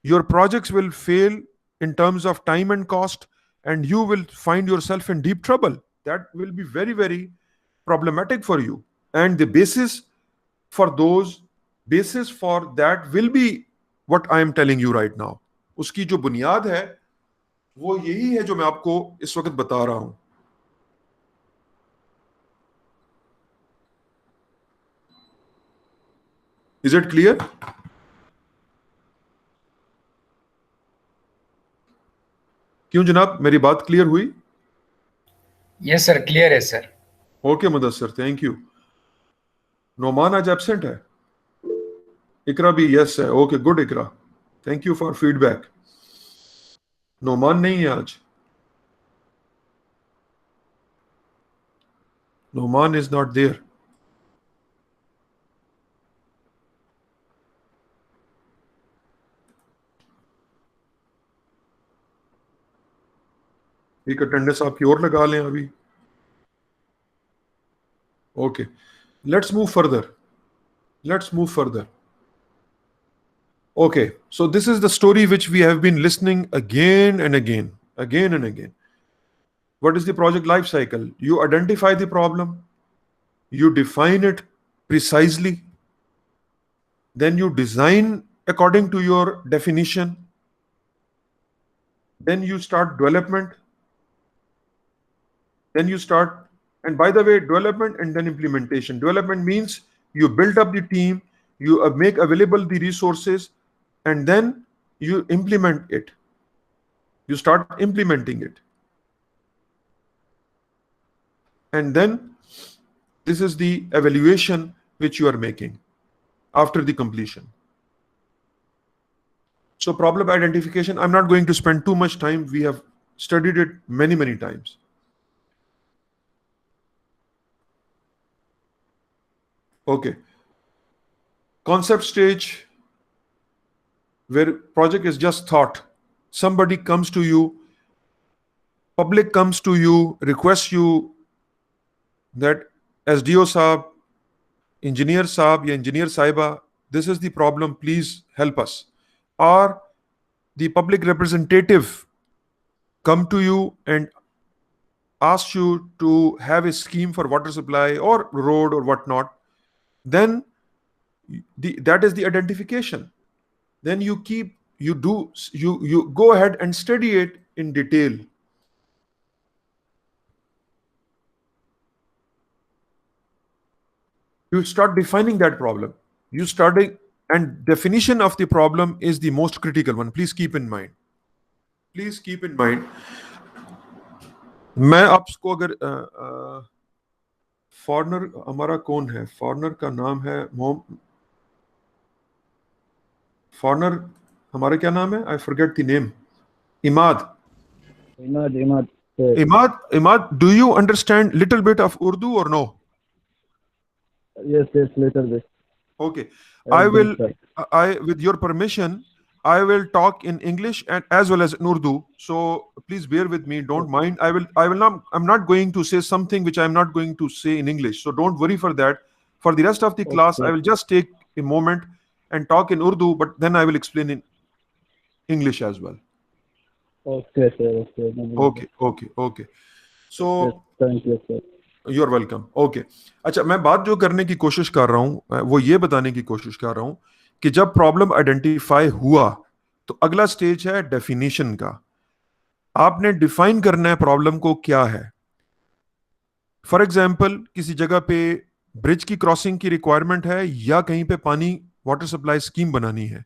your projects will fail in terms of time and cost, and you will find yourself in deep trouble. That will be very very problematic for you, and the basis for that will be what I am telling you right now. उसकी जो बुनियाद है वो यही है जो मैं आपको इस वक्त बता रहा हूं। Is it clear? क्यों जनाब, मेरी बात क्लियर हुई? यस सर, क्लियर है sir. Okay Mudassar, thank you. Noman आज एब्सेंट है, इकरा भी यस है। Okay good Iqra, thank you for feedback. Noman नहीं है आज, नोमान इज नॉट देयर। एक अटेंडेंस आपकी और लगा लें अभी। Okay, let's move further. Okay, so this is the story which we have been listening again and again. What is the project life cycle? You identify the problem, you define it precisely, then you design according to your definition, then you start development, and by the way, development and then implementation. Development means you build up the team, you make available the resources, and then you implement it. You start implementing it. And then this is the evaluation which you are making after the completion. So problem identification, I'm not going to spend too much time. We have studied it many times. Okay. Concept stage, where project is just thought. Somebody comes to you, public comes to you, requests you that SDO Saab, Engineer Saab, ya Engineer Saiba, this is the problem, please help us. Or the public representative come to you and ask you to have a scheme for water supply or road or whatnot. Then that is the identification. Then you go ahead and study it in detail. You start defining that problem. And definition of the problem is the most critical one. Please keep in mind. मैं आपको अगर foreigner हमारा कौन है, foreigner का नाम है foreigner हमारा क्या नाम है, I forget the name, Imad, do you understand little bit of Urdu और no? Yes, little bit. Okay, with your permission, I will talk in English and as well as in Urdu. So please bear with me. Don't mind. I'm not going to say something which I'm not going to say in English. So don't worry for that. For the rest of the class, I will just take a moment and talk in Urdu, but then I will explain in English as well. Okay, sir. Okay. So Yes, thank you, sir. You're welcome. Okay. अच्छा, मैं बात जो करने की कोशिश कर रहा हूँ वो ये बताने की कोशिश कर रहा हूँ कि जब प्रॉब्लम आइडेंटिफाई हुआ तो अगला स्टेज है डेफिनेशन का. आपने डिफाइन करना है प्रॉब्लम को क्या है. फॉर एग्जांपल, किसी जगह पे ब्रिज की क्रॉसिंग की रिक्वायरमेंट है या कहीं पे पानी वाटर सप्लाई स्कीम बनानी है.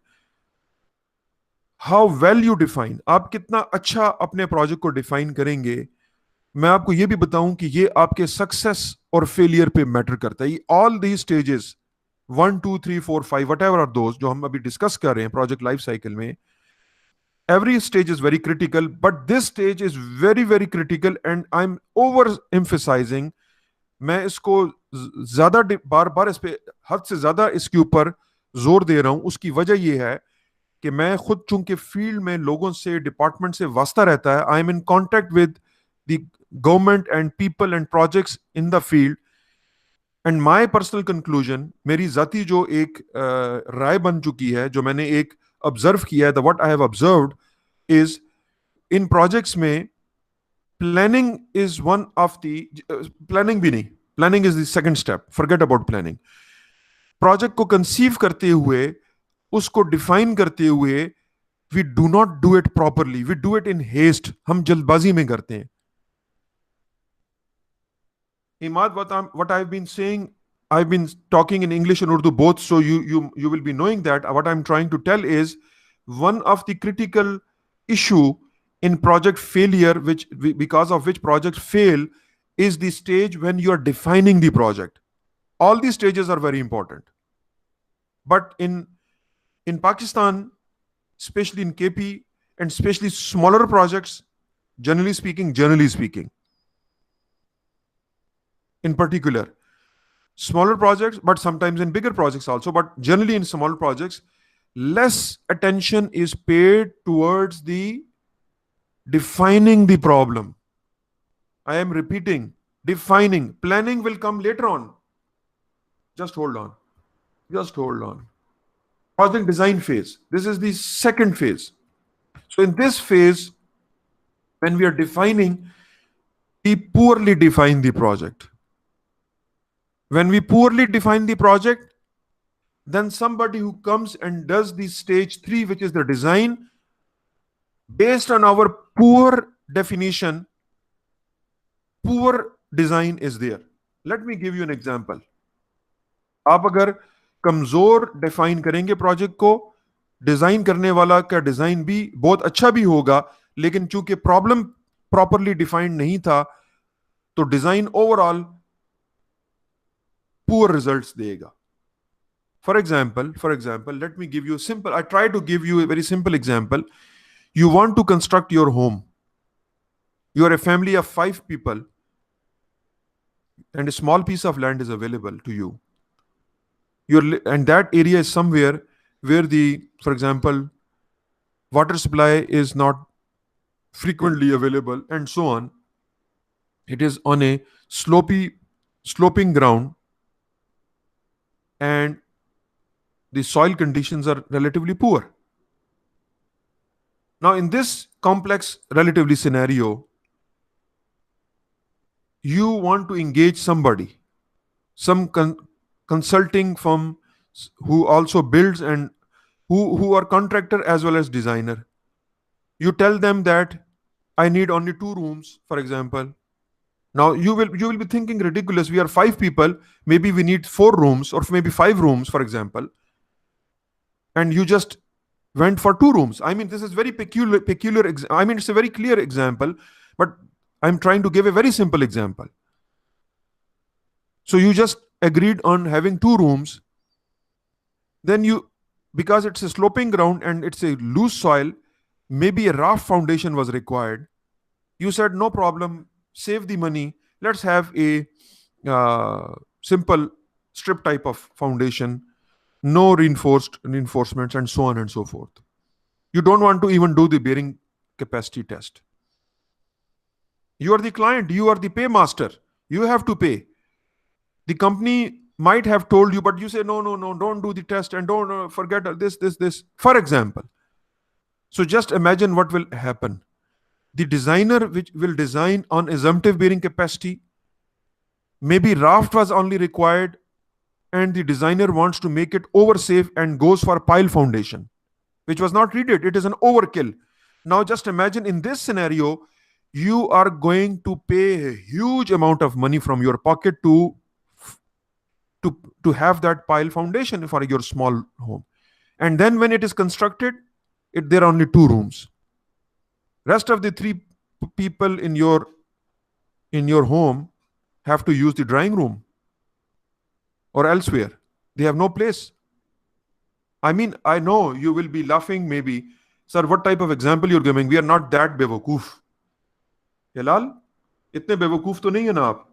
हाउ वेल यू डिफाइन, आप कितना अच्छा अपने प्रोजेक्ट को डिफाइन करेंगे. मैं आपको ये भी बताऊं कि ये आपके सक्सेस और फेलियर पे मैटर करता है. All the stages 1 2 3 4 5 whatever are those जो हम अभी डिस्कस कर रहे हैं प्रोजेक्ट लाइफ साइकिल में, every stage is very critical, but this stage is very critical and I'm over emphasizing. मैं इसको ज्यादा बार इस पे हद से ज्यादा इसके ऊपर जोर दे रहा हूं. उसकी वजह यह है कि मैं खुद चूंकि फील्ड में लोगों से, डिपार्टमेंट से वास्ता रहता है, I am in contact with the government and people and projects in the field. And my personal conclusion, मेरी जाती जो एक राय बन चुकी है, जो मैंने एक ऑब्जर्व किया है, what I have observed is in projects में planning is one of the planning भी नहीं, planning is the second step, forget about planning. Project को कंसीव करते हुए, उसको डिफाइन करते हुए, we do not do it properly, we do it in haste. हम जल्दबाजी में करते हैं. Imad, what I've been saying, I've been talking in English and Urdu both, so you will be knowing that what I'm trying to tell is one of the critical issue in project failure, because of which projects fail, is the stage when you are defining the project. All these stages are very important, but in Pakistan, especially in KP and especially smaller projects, generally speaking, in particular, smaller projects, but sometimes in bigger projects also, but generally in smaller projects, less attention is paid towards the defining the problem. I am repeating, defining. Planning will come later on. Just hold on. Project design phase. This is the second phase. So in this phase, when we are defining, we poorly define the project. When we poorly define the project, then somebody who comes and does the stage 3, which is the design, based on our poor definition, poor design is there. Let me give you an example. आप अगर कमजोर define करेंगे project को, design करने वाला का design भी बहुत अच्छा भी होगा, लेकिन चूंकि प्रॉब्लम प्रॉपरली डिफाइंड नहीं था, तो डिजाइन ओवरऑल पुअर रिजल्ट्स देगा. For example, let me give you I try to give you a very simple example. You want to construct your home. You are a family of 5 people and a small piece of land is available to you. And that area is somewhere where for example, water supply is not frequently available and so on. It is on a sloping ground and the soil conditions are relatively poor. Now, in this complex relatively scenario, you want to engage somebody, some consulting firm who also builds and who are contractor as well as designer. You tell them that I need only 2 rooms, for example. Now you will be thinking ridiculous. We are 5 people. Maybe we need 4 rooms or maybe 5 rooms, for example. And you just went for 2 rooms. I mean, this is very peculiar. I mean, it's a very clear example, but I'm trying to give a very simple example. So you just agreed on having 2 rooms. Then because it's a sloping ground and it's a loose soil, maybe a raft foundation was required. You said, no problem, save the money. Let's have a simple strip type of foundation, no reinforcements and so on and so forth. You don't want to even do the bearing capacity test. You are the client, you are the paymaster. You have to pay. The company might have told you, but you say, no, don't do the test and don't forget this, for example. So just imagine what will happen. The designer which will design on assumptive bearing capacity, maybe raft was only required and the designer wants to make it over safe and goes for pile foundation, which was not needed. It is an overkill. Now just imagine in this scenario, you are going to pay a huge amount of money from your pocket to have that pile foundation for your small home. And then when it is constructed, there are only 2 rooms. Rest of the 3 people in your home have to use the drawing room or elsewhere. They have no place. I mean, I know you will be laughing maybe. Sir, what type of example you're giving? We are not that bewakoof. Hilal, इतने बेवकूफ तो नहीं है ना आप?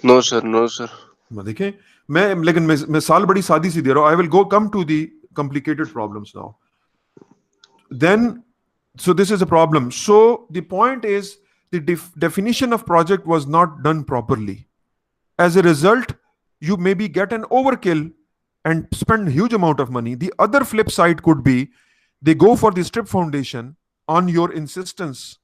No sir, no sir. देखें, लेकिन मैं साल बड़ी सादी सी दे रहा हूँ. I will come to the complicated problems now. Then, so this is a problem. So the point is, the definition of project was not done properly. As a result, you maybe get an overkill and spend a huge amount of money. The other flip side could be, they go for the strip foundation on your insistence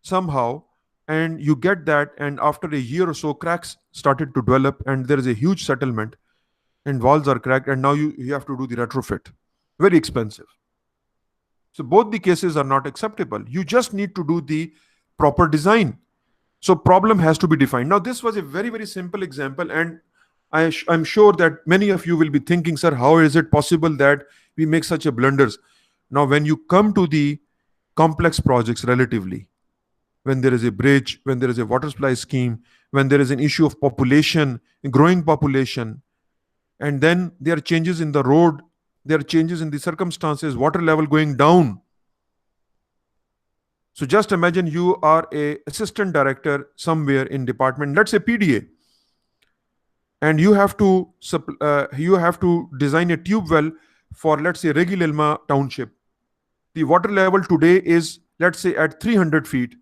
somehow, and you get that, and after a year or so, cracks started to develop and there is a huge settlement and walls are cracked, and now you have to do the retrofit. Very expensive. So both the cases are not acceptable. You just need to do the proper design. So problem has to be defined. Now this was a very, very simple example, and I'm sure that many of you will be thinking, sir, how is it possible that we make such a blunders? Now when you come to the complex projects relatively, when there is a bridge, when there is a water supply scheme, when there is an issue of population, a growing population, and then there are changes in the road, there are changes in the circumstances, water level going down. So just imagine you are a assistant director somewhere in department, let's say PDA, and you have to design a tube well for, let's say, Regil Ilma township. The water level today is, let's say, at 300 feet.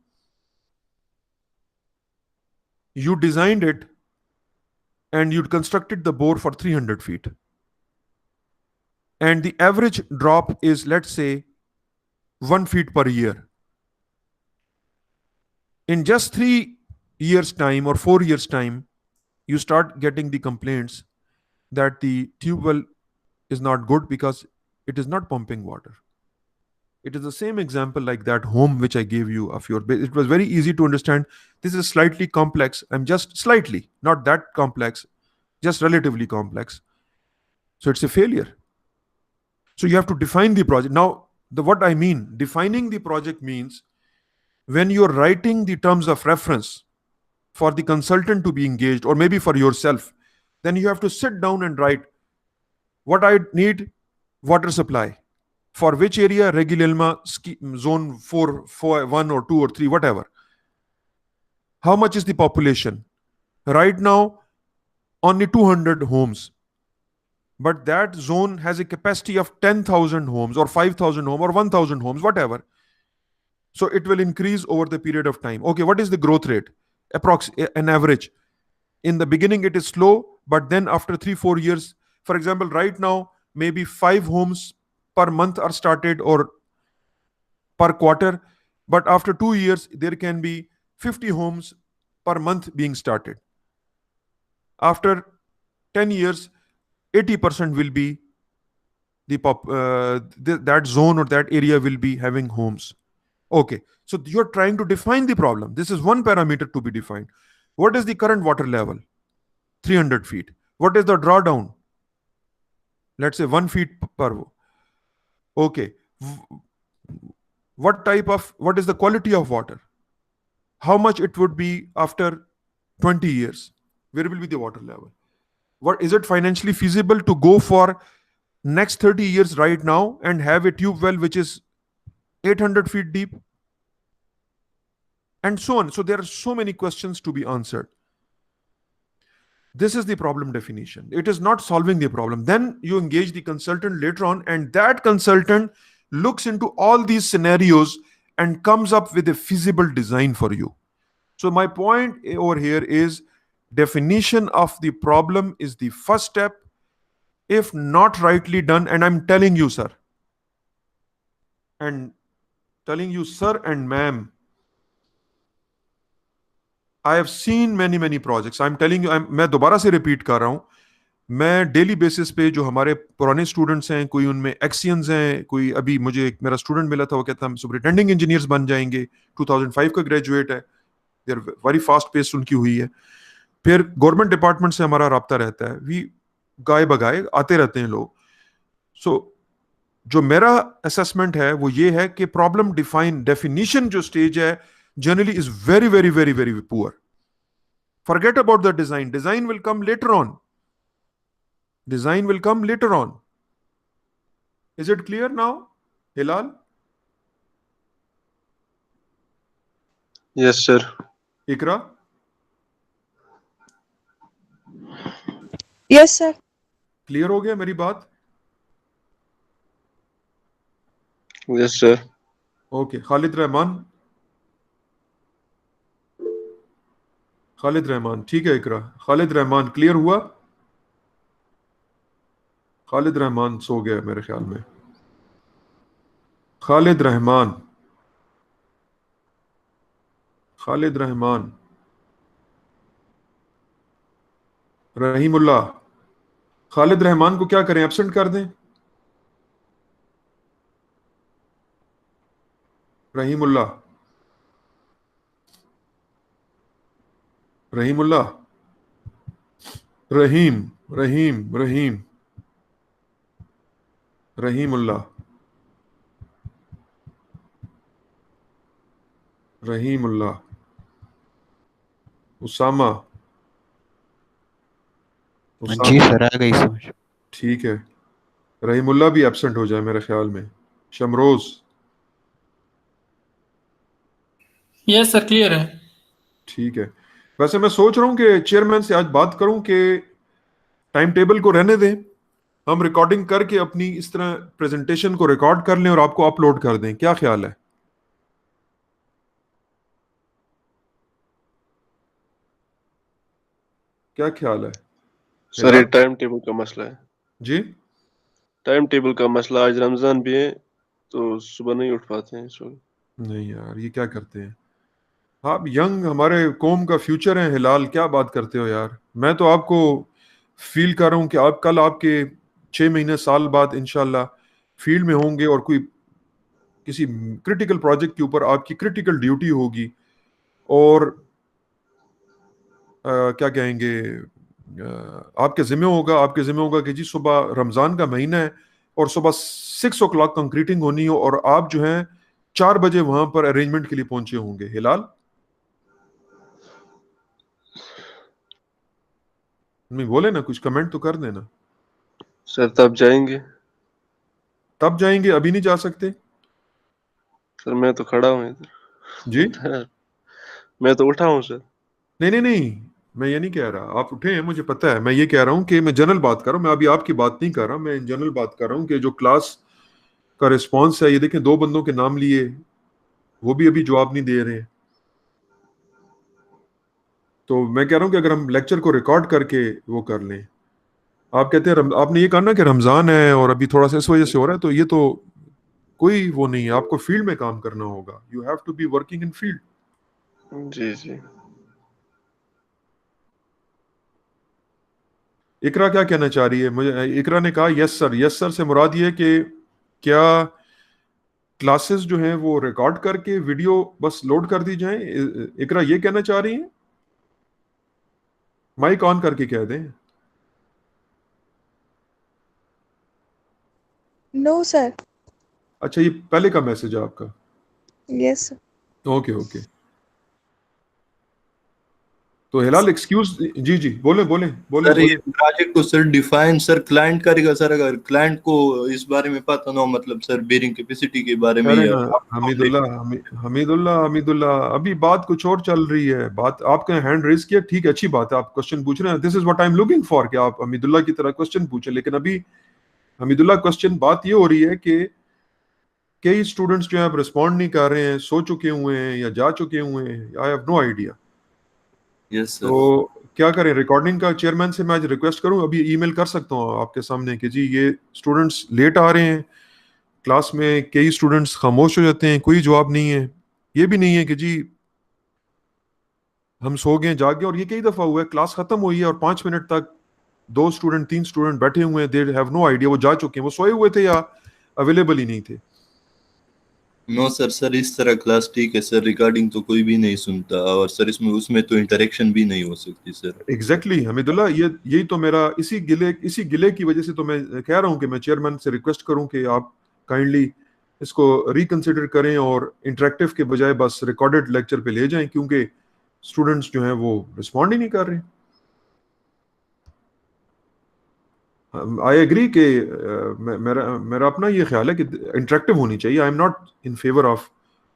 You designed it and you constructed the bore for 300 feet. And the average drop is, let's say, 1 feet per year. In just 3 years' time or 4 years' time, you start getting the complaints that the tube well is not good because it is not pumping water. It is the same example like that home which I gave you of your base. It was very easy to understand. This is slightly complex. I'm just slightly, not that complex, just relatively complex. So it's a failure. So you have to define the project. Now, what I mean, defining the project means when you're writing the terms of reference for the consultant to be engaged, or maybe for yourself, then you have to sit down and write, what I need, water supply. For which area? Regulilma zone 4, 1 or 2 or 3, whatever. How much is the population? Right now, only 200 homes. But that zone has a capacity of 10,000 homes or 5,000 homes or 1,000 homes, whatever. So it will increase over the period of time. Okay, what is the growth rate? An average. In the beginning, it is slow, but then after 3-4 years, for example, right now, maybe 5 homes per month are started or per quarter. But after 2 years, there can be 50 homes per month being started. After 10 years, 80% will be that zone or that area will be having homes. Okay, so you're trying to define the problem. This is one parameter to be defined. What is the current water level? 300 feet. What is the drawdown? Let's say 1 feet per. Okay. What is the quality of water? How much it would be after 20 years? Where will be the water level? What is it financially feasible to go for next 30 years right now and have a tube well which is 800 feet deep? And so on. So there are so many questions to be answered. This is the problem definition. It is not solving the problem. Then you engage the consultant later on, and that consultant looks into all these scenarios and comes up with a feasible design for you. So my point over here is definition of the problem is the first step. If not rightly done, and I'm telling you, sir, and ma'am, I have seen many projects. I'm telling you, मैं दोबारा से repeat कर रहा हूँ, मैं daily basis पे जो हमारे पुराने स्टूडेंट्स हैं, कोई उनमें एक्सियंस हैं, कोई अभी मुझे एक मेरा स्टूडेंट मिला था, वो कहता हम सुपरिटेंडिंग इंजीनियर्स बन जाएंगे, 2005 का ग्रेजुएट है, देयर वेरी फास्ट पेस उनकी हुई है. फिर गवर्नमेंट डिपार्टमेंट से हमारा रब्ता रहता है, वी गाय बगाए आते रहते हैं लोग. सो जो मेरा असेसमेंट है वो ये है कि प्रॉब्लम डेफिनिशन जो स्टेज है generally is very poor. Forget about the design. Design will come later on. Is it clear now, Hilal? Yes, sir. Ikra? Yes, sir. Clear हो गया मेरी बात? Yes, sir. Okay. Khalid Rahman, ठीक है इकरा. Khalid Rahman clear हुआ? खालिद रहमान सो गया मेरे ख्याल में. खालिद रहमान, रहीमुल्लाह. खालिद रहमान को क्या करें, एब्सेंट कर दें? रहीमुल्लाह, रहीमुल्लाह, उसामा. जी सर, आ गई समझ. ठीक है. रहीमुल्लाह भी एब्सेंट हो जाए मेरे ख्याल में. शमरोज. यस सर, क्लियर है. ठीक है. वैसे मैं सोच रहा हूं कि चेयरमैन से आज बात करूं कि टाइम टेबल को रहने दें, हम रिकॉर्डिंग करके अपनी इस तरह प्रेजेंटेशन को रिकॉर्ड कर लें और आपको अपलोड कर दें. क्या ख्याल है? क्या ख्याल है सर? ये टाइम टेबल का मसला है जी. टाइम टेबल का मसला. आज रमजान भी है तो सुबह नहीं उठ पाते हैं इस वक्त. नहीं यार, ये क्या करते हैं आप? यंग हमारे कौम का फ्यूचर है. हिलाल, क्या बात करते हो यार? मैं तो आपको फील कर रहा हूं कि आप कल आपके 6 महीने साल बाद इंशाल्लाह फील्ड में होंगे और कोई किसी क्रिटिकल प्रोजेक्ट के ऊपर आपकी क्रिटिकल ड्यूटी होगी और क्या कहेंगे, आपके जिम्मे होगा कि जी सुबह रमजान का महीना है और सुबह 6 o'clock कंक्रीटिंग होनी हो और आप जो हैं 4 बजे वहां पर अरेंजमेंट के लिए पहुंचे होंगे. हिलाल, नहीं बोले ना, कुछ कमेंट तो कर देना. सर तब जाएंगे। तब जाएंगे, अभी नहीं जा सकते? सर मैं तो खड़ा हूँ इधर। जी मैं तो उठा हूँ सर। नहीं नहीं नहीं, मैं ये नहीं कह रहा आप उठे हैं, मुझे पता है। मैं ये कह रहा हूँ कि मैं जनरल बात कर रहा हूँ, मैं अभी आपकी बात नहीं कर रहा, मैं जनरल बात कर रहा हूँ कि जो क्लास का रिस्पॉन्स है, ये देखें 2 बंदों के नाम लिए, वो भी अभी जवाब नहीं दे रहे हैं। तो मैं कह रहा हूँ कि अगर हम लेक्चर को रिकॉर्ड करके वो कर लें। आप कहते हैं आपने ये कहा ना कि रमजान है और अभी थोड़ा सा इस वजह से हो रहा है, तो ये तो कोई वो नहीं है, आपको फील्ड में काम करना होगा। You have to be working in field. जी जी। इकरा क्या कहना चाह रही है? मुझे इकरा ने कहा यस सर। यस सर से मुराद ये कि क्या क्लासेस जो हैं वो रिकॉर्ड करके वीडियो बस लोड कर दी जाएं? इकरा ये कहना चाह रही हैं? माइक ऑन करके कह दें। No sir. अच्छा, ये पहले का मैसेज है आपका? यस। Okay okay. तो हिलाल एक्सक्यूज, जी जी बोले बोले बोले सर ये बोले। प्रोजेक्ट को सर डिफाइन सर क्लाइंट करेगा सर। अगर क्लाइंट को इस बारे में पता ना हो, मतलब सर बेरिंग कैपेसिटी के बारे में अरे या ना हमीदुल्लाह, हमीदुल्लाह अभी बात कुछ और चल रही है। बात आपके हैंड रेज किया, ठीक है, अच्छी बात है, आप क्वेश्चन पूछ रहे हैं। This is what I am looking for कि आप हमीदुल्लाह की तरह क्वेश्चन पूछे। लेकिन अभी हमीदुल्लाह क्वेश्चन बात ये हो रही है कि कई स्टूडेंट्स जो है अब रिस्पॉन्ड नहीं कर रहे हैं, सो चुके हुए हैं या जा चुके हुए हैं, I have no idea. Yes sir. तो क्या करें? रिकॉर्डिंग का चेयरमैन से मैं आज रिक्वेस्ट करूं, अभी ईमेल कर सकता हूं आपके सामने कि जी ये स्टूडेंट्स लेट आ रहे हैं, क्लास में कई स्टूडेंट्स खामोश हो जाते हैं, कोई जवाब नहीं है। ये भी नहीं है कि जी हम सो गए जाग गए। और ये कई दफा हुआ है, क्लास खत्म हुई है और 5 मिनट तक 2 स्टूडेंट 3 स्टूडेंट बैठे हुए हैं, दे हैव नो आइडिया, वो जा चुके हैं, वो सोए हुए थे या अवेलेबल ही नहीं थे। No sir. सर इस तरह क्लास ठीक है सर, रिकॉर्डिंग तो कोई भी नहीं सुनता, और सर इसमें उसमें तो इंटरेक्शन भी नहीं हो सकती सर। एग्जैक्टली हमीदुल्लाह, यही तो मेरा इसी गिले की वजह से तो मैं कह रहा हूं कि मैं चेयरमैन से रिक्वेस्ट करूं कि आप काइंडली इसको रिकंसिडर करें और इंटरेक्टिव के बजाय बस रिकॉर्डेड लेक्चर पे ले जाएं, क्योंकि स्टूडेंट्स जो हैं वो रिस्पॉन्ड ही नहीं कर रहे। आई एग्री कि मेरा अपना ये ख्याल है कि इंटरेक्टिव होनी चाहिए। I am not in favour of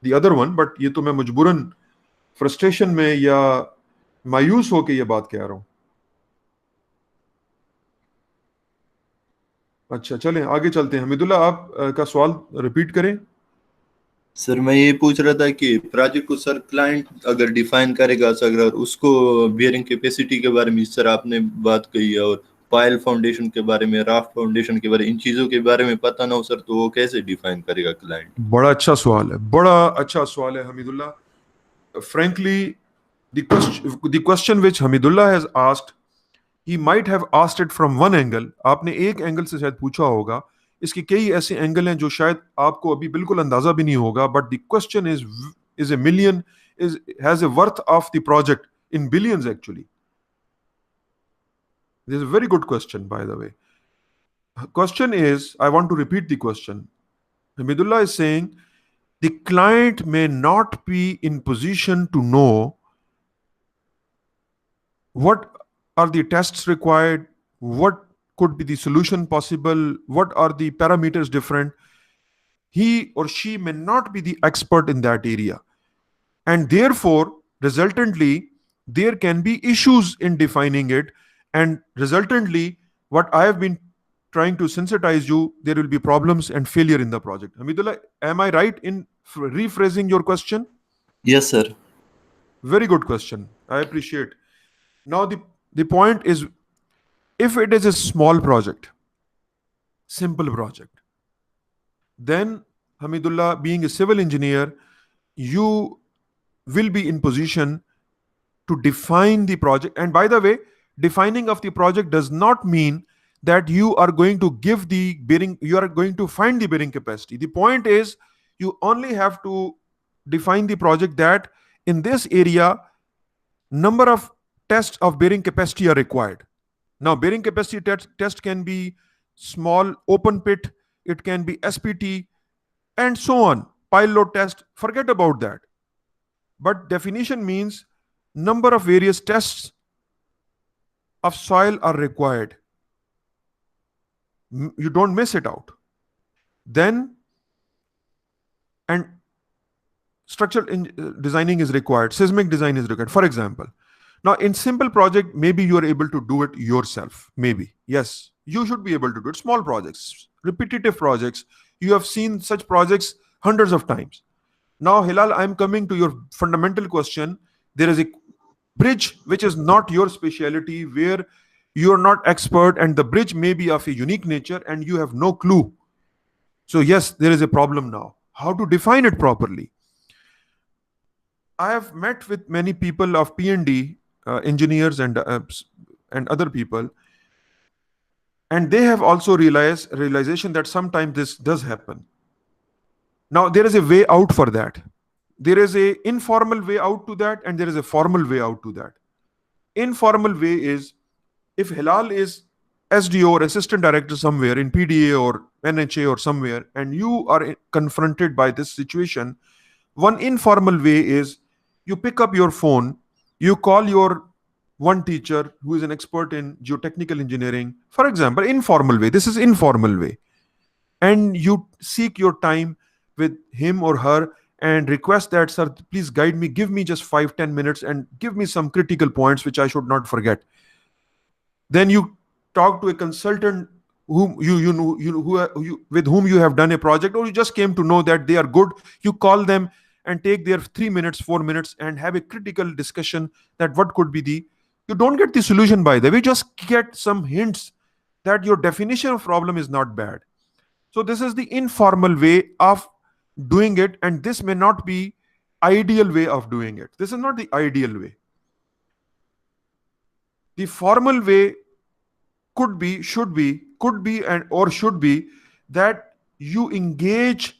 the other one, but ये तो मैं मजबूरन फ्रस्ट्रेशन में या मायूस होके ये बात कह रहा हूं। अच्छा चलें आगे चलते हैं। हमीदुल्लाह आप का सवाल रिपीट करें। सर मैं ये पूछ रहा था कि प्रोजेक्ट को सर क्लाइंट अगर डिफाइन करेगा सर, अगर उसको बियरिंग कैपेसिटी के बारे में सर आपने बात कही है, और पायल फाउंडेशन के बारे में, राफ्ट फाउंडेशन के बारे में, इन चीजों के बारे में पता ना हो सर, तो वो कैसे डिफाइन करेगा क्लाइंट? बड़ा अच्छा सवाल है, बड़ा अच्छा सवाल है Hameedullah. Frankly the question which Hamidullah has asked, he might have asked it from one angle. आपने एक एंगल से शायद पूछा होगा, इसके कई ऐसे एंगल हैं जो शायद आपको अभी बिल्कुल अंदाजा भी नहीं होगा, but the question is a million, has a worth of the project in billions actually. This is a very good question, by the way. Question is, I want to repeat the question. Hamidullah is saying the client may not be in position to know what are the tests required, what could be the solution possible, what are the parameters different. He or she may not be the expert in that area, and therefore resultantly there can be issues in defining it, and resultantly what I have been trying to sensitize you, there will be problems and failure in the project. Hamidullah, am I right in rephrasing your question? Yes sir. Very good question, I appreciate. Now the point is, if it is a small project, simple project, then Hamidullah, being a civil engineer, you will be in position to define the project. And by the way, defining of the project does not mean that you are going to give the bearing, you are going to find the bearing capacity. The point is, you only have to define the project that in this area number of tests of bearing capacity are required. Now bearing capacity test can be small open pit, it can be SPT, and so on. Pile load test, forget about that. But definition means number of various tests of soil are required. you don't miss it out. Then, and structural designing is required, seismic design is required. For example, now in simple project, maybe you are able to do it yourself. Maybe, yes, you should be able to do it. Small projects, repetitive projects, you have seen such projects hundreds of times. Now, Hilal, I'm coming to your fundamental question. There is a bridge which is not your specialty, where you are not expert, and the bridge may be of a unique nature and you have no clue. So yes, there is a problem now. How to define it properly? I have met with many people of P&D, engineers and other people, and they have also realization that sometimes this does happen. Now there is a way out for that. There is a informal way out to that, and there is a formal way out to that. Informal way is, if Hilal is SDO or assistant director somewhere in PDA or NHA or somewhere, and you are confronted by this situation, one informal way is you pick up your phone, you call your one teacher who is an expert in geotechnical engineering, for example. Informal way, this is informal way, and you seek your time with him or her and request that, sir, please guide me, give me just 5-10 minutes and give me some critical points which I should not forget. Then you talk to a consultant whom with whom you have done a project, or you just came to know that they are good. You call them and take their 3 minutes, 4 minutes and have a critical discussion that what could be the, you don't get the solution by the way, just get some hints that your definition of problem is not bad. So this is the informal way of doing it, and this may not be ideal way of doing it. This is not the ideal way. The formal way could be, should be, could be, and or should be that you engage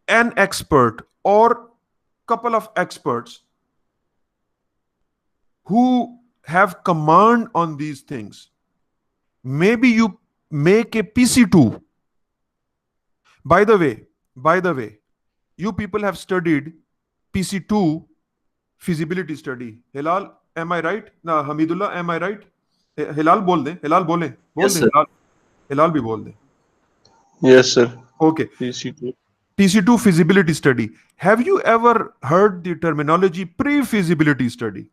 an expert or couple of experts who have command on these things. Maybe you make a PC2. By the way, you people have studied PC2 feasibility study. Hilal, am I right? No, Hamidullah, am I right? Hilal bol de. Hilal bole. Yes, sir. Hilal bhi bol de. Yes, sir. Okay. PC2 feasibility study. Have you ever heard the terminology pre-feasibility study?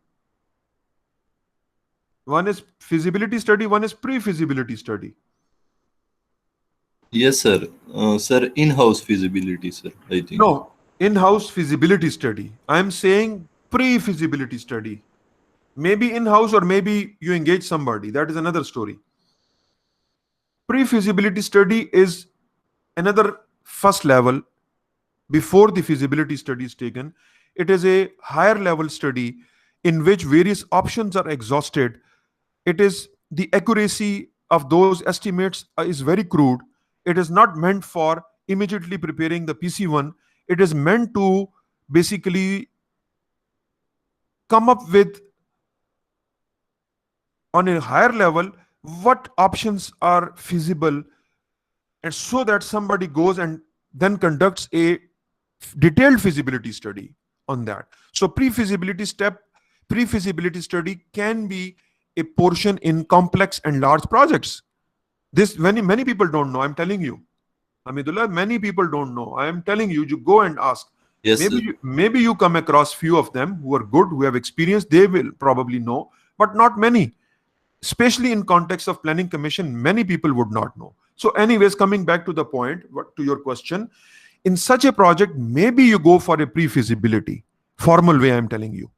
One is feasibility study, one is pre-feasibility study. Yes, sir. Sir, in-house feasibility, sir, I think. No, in-house feasibility study. I'm saying pre-feasibility study. Maybe in-house or maybe you engage somebody. That is another story. Pre-feasibility study is another first level before the feasibility study is taken. It is a higher level study in which various options are exhausted. It is the accuracy of those estimates is very crude. It is not meant for immediately preparing the PC1. It is meant to basically come up with, on a higher level, what options are feasible, and so that somebody goes and then conducts a detailed feasibility study on that. So pre-feasibility study can be a portion in complex and large projects. This many people don't know. I'm telling you, Hamidullah, many people don't know. I am telling you, you go and ask. Yes, maybe you come across few of them who are good, who have experience. They will probably know, but not many. Especially in context of planning commission, many people would not know. So anyways, coming back to the point, to your question, in such a project, maybe you go for a pre-feasibility, formal way I'm telling you.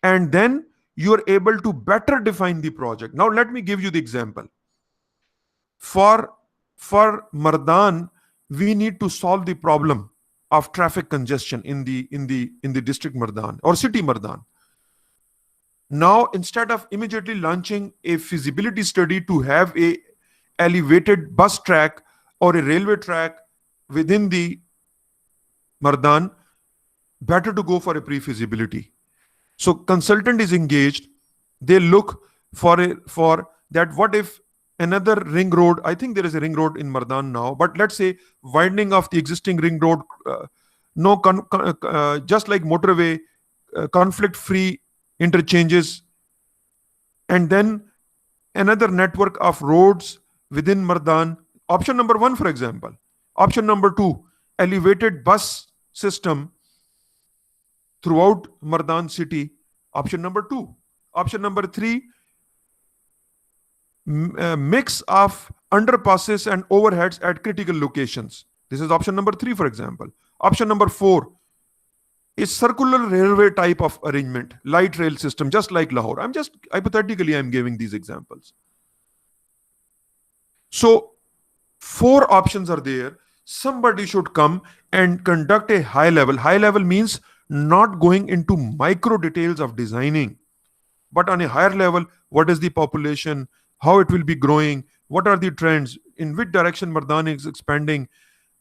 And then you are able to better define the project. Now let me give you the example. For Mardan, we need to solve the problem of traffic congestion in the district Mardan or city Mardan. Now, instead of immediately launching a feasibility study to have a elevated bus track or a railway track within the Mardan, better to go for a pre-feasibility. So consultant is engaged. They look for that. What if another ring road? I think there is a ring road in Mardan now, but let's say widening of the existing ring road, just like motorway, conflict-free interchanges, and then another network of roads within Mardan. Option number 1, for example. Option number 2, elevated bus system throughout Mardan city. Option number 2. Option number 3, mix of underpasses and overheads at critical locations. This is option number 3, for example. Option number 4 is circular railway type of arrangement, light rail system, just like Lahore. I'm just hypothetically, I'm giving these examples. So 4 options are there. Somebody should come and conduct a high level. High level means not going into micro details of designing, but on a higher level, what is the population, how it will be growing, what are the trends, in which direction Mardan is expanding,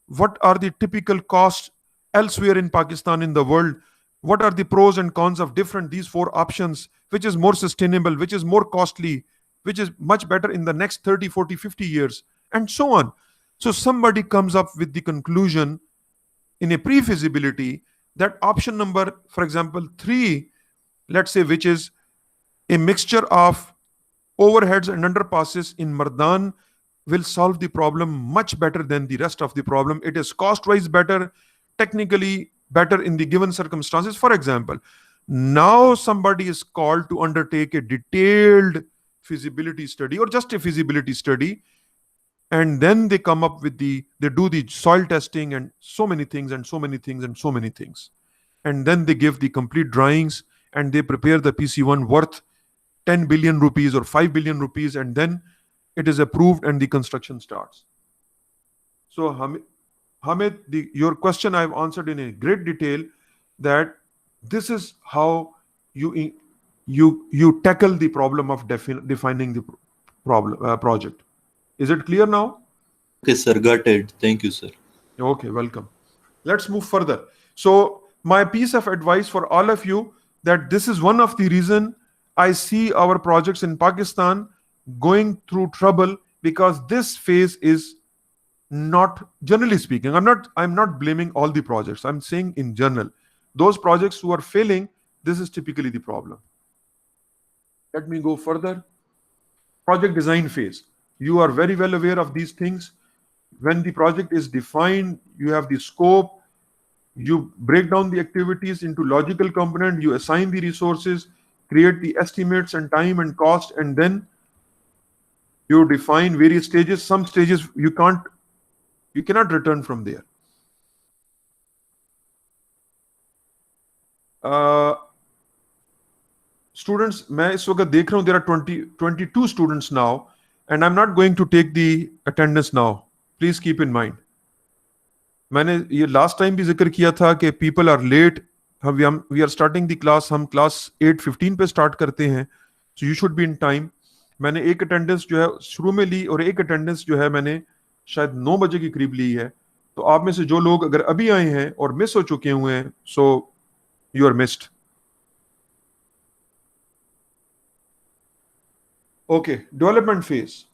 what are the typical costs elsewhere in Pakistan, in the world, what are the pros and cons of these 4 options, which is more sustainable, which is more costly, which is much better in the next 30, 40, 50 years, and so on. So somebody comes up with the conclusion in a pre-feasibility that option number, for example, 3, let's say, which is a mixture of overheads and underpasses in Mardan, will solve the problem much better than the rest of the problem. It is cost-wise better, technically better in the given circumstances. For example, now somebody is called to undertake a detailed feasibility study or just a feasibility study, and then they come up with they do the soil testing and so many things and so many things and so many things. And then they give the complete drawings and they prepare the PC1 worth 10 billion rupees or 5 billion rupees, and then it is approved and the construction starts. So Hamid, your question I've answered in a great detail, that this is how you tackle the problem of defining the project. Is it clear now? Okay, sir, got it. Thank you, sir. Okay, welcome. Let's move further. So my piece of advice for all of you, that this is one of the reasons I see our projects in Pakistan going through trouble, because this phase is not, generally speaking, I'm not blaming all the projects. I'm saying in general, those projects who are failing, this is typically the problem. Let me go further. Project design phase. You are very well aware of these things. When the project is defined, you have the scope, you break down the activities into logical component, you assign the resources, create the estimates and time and cost, and then you define various stages. Some stages you cannot return from there. Students, मैं इस वक्त देख रहा हूँ, there are 22 students now, and I'm not going to take the attendance now. Please keep in mind. मैंने ये last time भी जिक्र किया था कि people are late. We are starting the class. हम class 8:15 पे start करते हैं. So you should be in time. मैंने एक attendance जो है शुरू में ली, और एक attendance जो है मैंने शायद 9 बजे के करीब ली है. तो आप में से जो लोग अगर अभी आए हैं और मिस हो चुके हुए हैं, so you are missed. Okay, development phase.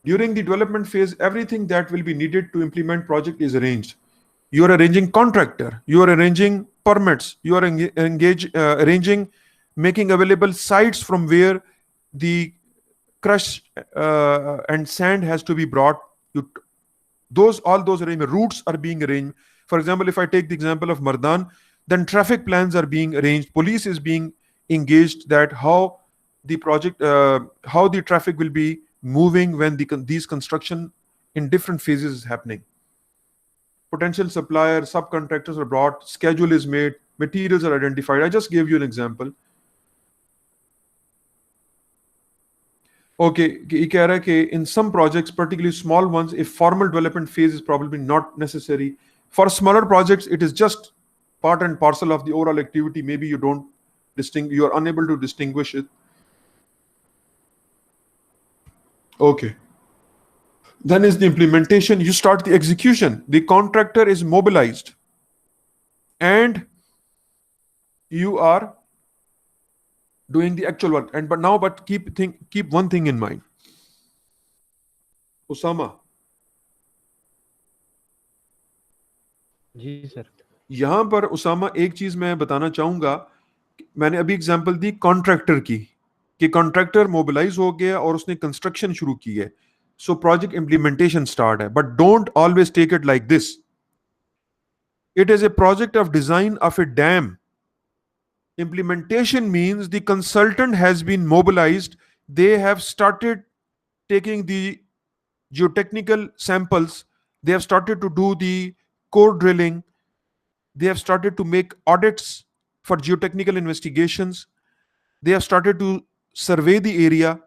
During the development phase, everything that will be needed to implement project is arranged. You are arranging contractor, you are arranging permits, you are arranging, making available sites from where the crush and sand has to be brought. All those arrangement routes are being arranged. For example, if I take the example of Mardan, then traffic plans are being arranged. Police is being engaged, that how the project, how the traffic will be moving when these construction in different phases is happening. Potential suppliers, subcontractors are brought, schedule is made, materials are identified. I just gave you an example. Okay, ये कह रहा है कि in some projects, particularly small ones, a formal development phase is probably not necessary. For smaller projects, it is just part and parcel of the overall activity. Maybe you are unable to distinguish it. Okay. Then is the implementation. You start the execution. The contractor is mobilized, and you are doing the actual work. But keep one thing in mind. Usama. जी sir. यहाँ पर उसामा एक चीज मैं बताना चाहूंगा. मैंने अभी एग्जांपल दी कॉन्ट्रैक्टर की, कि कॉन्ट्रैक्टर मोबिलाइज हो गया और उसने कंस्ट्रक्शन शुरू की है. so project implementation start hai. But don't always take it like this. It is a project of design of a dam. Implementation means the consultant has been mobilized. They have started taking the geotechnical samples. They have started to do the core drilling. They have started to make audits for geotechnical investigations. They have started to survey the area.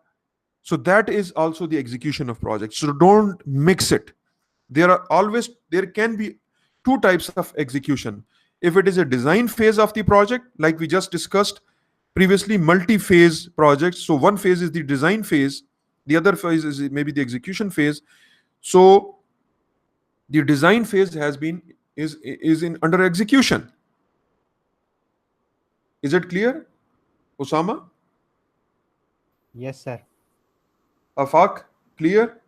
So that is also the execution of projects. So don't mix it. There can be two types of execution. If it is a design phase of the project, like we just discussed previously, multi-phase projects. So one phase is the design phase, the other phase is maybe the execution phase. So the design phase is in under execution. Is it clear, Osama? Yes, sir. Afaq, clear?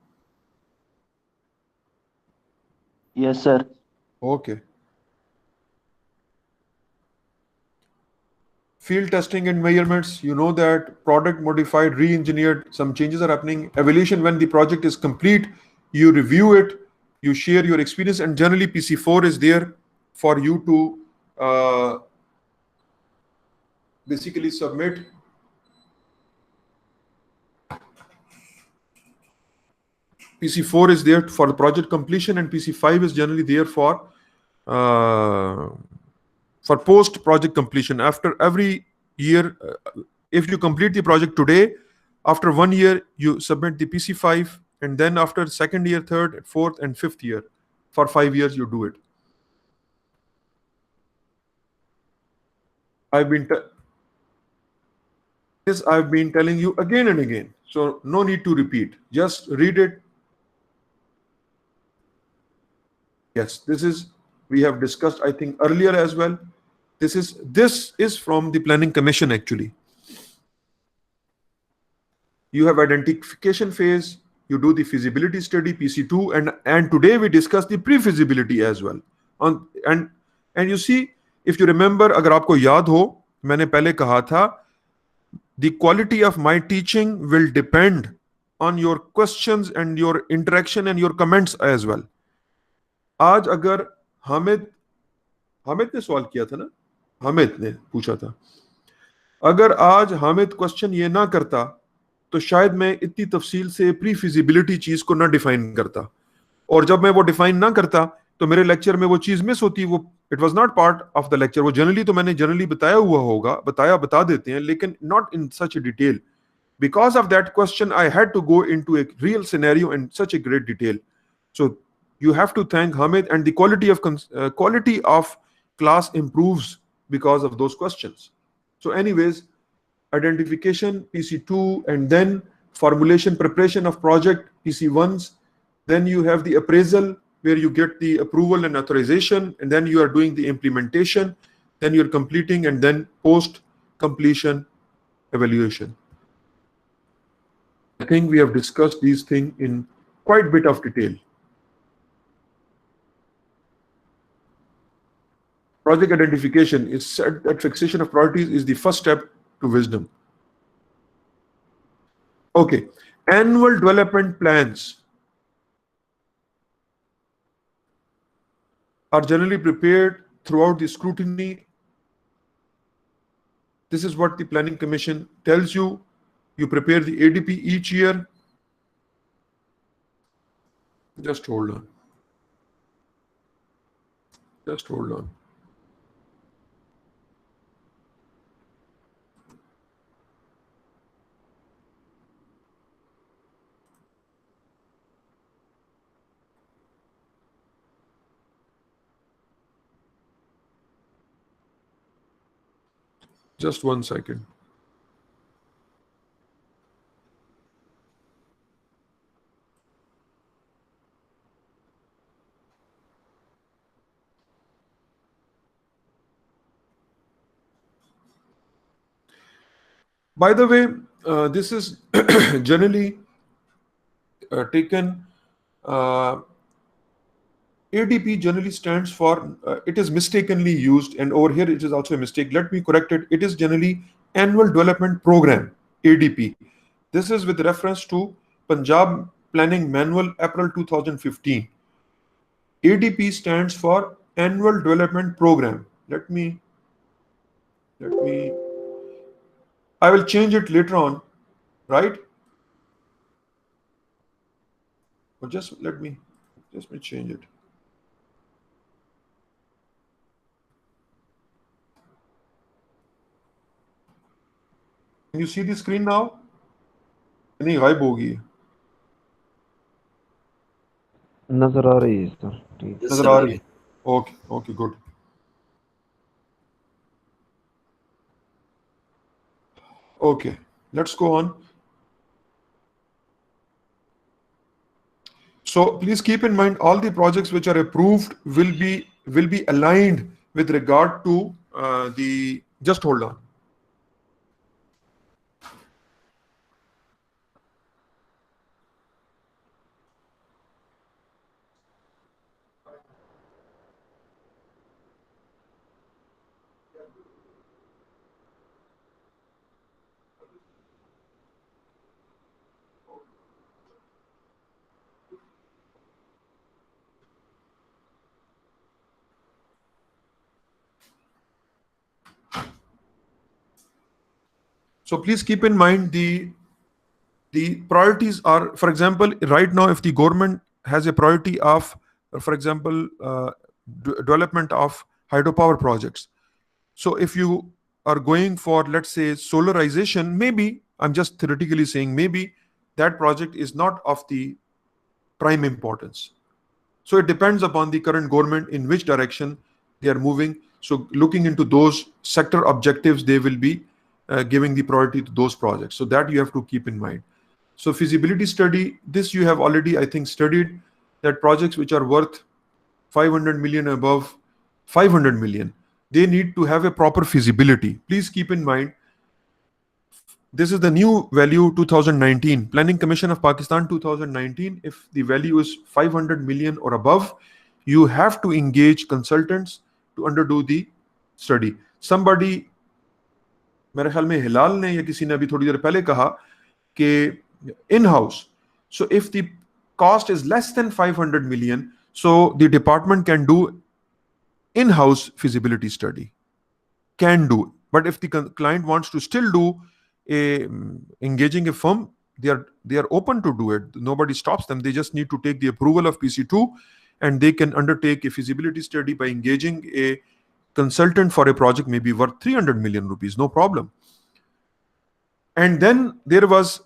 Yes, sir. Okay. Field testing and measurements, you know that product modified, re-engineered, some changes are happening. Evaluation, when the project is complete, you review it, you share your experience, and generally PC4 is there for you to basically submit. PC4 is there for the project completion, and PC5 is generally there for post project completion. After every year, if you complete the project today, after 1 year you submit the PC5, and then after second year, third, fourth, and fifth year, for 5 years you do it. I've been telling you again and again, so no need to repeat. Just read it. Yes, this is, we have discussed, I think, earlier as well. This is from the Planning Commission actually. You have identification phase, you do the feasibility study, PC2, and today we discuss the pre-feasibility as well. And you see, if you remember, agar aapko yaad ho, maine pehle kaha tha, the quality of my teaching will depend on your questions and your interaction and your comments as well. आज अगर हामिद ने सवाल किया था ना, हामिद ने पूछा था, अगर आज हामिद क्वेश्चन ये ना करता तो शायद मैं इतनी तफसील से प्री फिजिबिलिटी चीज को ना डिफाइन करता, और जब मैं वो डिफाइन ना करता तो मेरे लेक्चर में वो चीज मिस होती, वो it was not part of the lecture. वो मैंने जनरली बताया हुआ होगा, बता देते हैं, लेकिन not in such A detail. Because of that question, I had to go into a real scenario in such a great detail. So you have to thank Hamid, and the quality of class improves because of those questions. So anyways, identification, PC2, and then formulation, preparation of project, PC1s. Then you have the appraisal, where you get the approval and authorization, and then you are doing the implementation, then you're completing, and then post-completion evaluation. I think we have discussed these things in quite a bit of detail. Project identification is said that fixation of priorities is the first step to wisdom. Okay, annual development plans are generally prepared throughout the scrutiny. This is what the Planning Commission tells you. You prepare the ADP each year. Just hold on. Just hold on. Just 1 second. By the way, this is generally taken. ADP generally stands for, it is mistakenly used, and over here it is also a mistake. Let me correct it. It is generally Annual Development Program, ADP. This is with reference to Punjab Planning Manual, April 2015. ADP stands for Annual Development Program. Let me, I will change it later on, right? But just let me change it. Can you see the screen now? नहीं गायब हो गई है। नजर आ रही है sir, ठीक नजर आ रही है। Okay, good. Okay, let's go on. So please keep in mind all the projects which are approved will be aligned with regard to the. Just hold on. So please keep in mind the priorities are, for example, right now, if the government has a priority of, for example, development of hydropower projects. So if you are going for, let's say, solarization, maybe, I'm just theoretically saying, maybe that project is not of the prime importance. So it depends upon the current government in which direction they are moving. So looking into those sector objectives, they will be giving the priority to those projects. So that you have to keep in mind. So feasibility study, this you have already, I think, studied, that projects which are worth 500 million above 500 million, they need to have a proper feasibility. Please keep in mind, this is the new value 2019, Planning Commission of Pakistan 2019. If the value is 500 million or above, you have to engage consultants to underdo the study. Somebody, मेरे ख्याल में हिलाल ने या किसी ने अभी थोड़ी देर पहले कहा कि in-house. So if the cost is less than 500 million, so the department can do in-house feasibility study. Can do. But if the client wants to still do engaging a firm, they are open to do it. Nobody stops them. They just need to take the approval of PC2 and they can undertake a feasibility study by engaging a consultant for a project maybe worth 300 million rupees, no problem. And then there was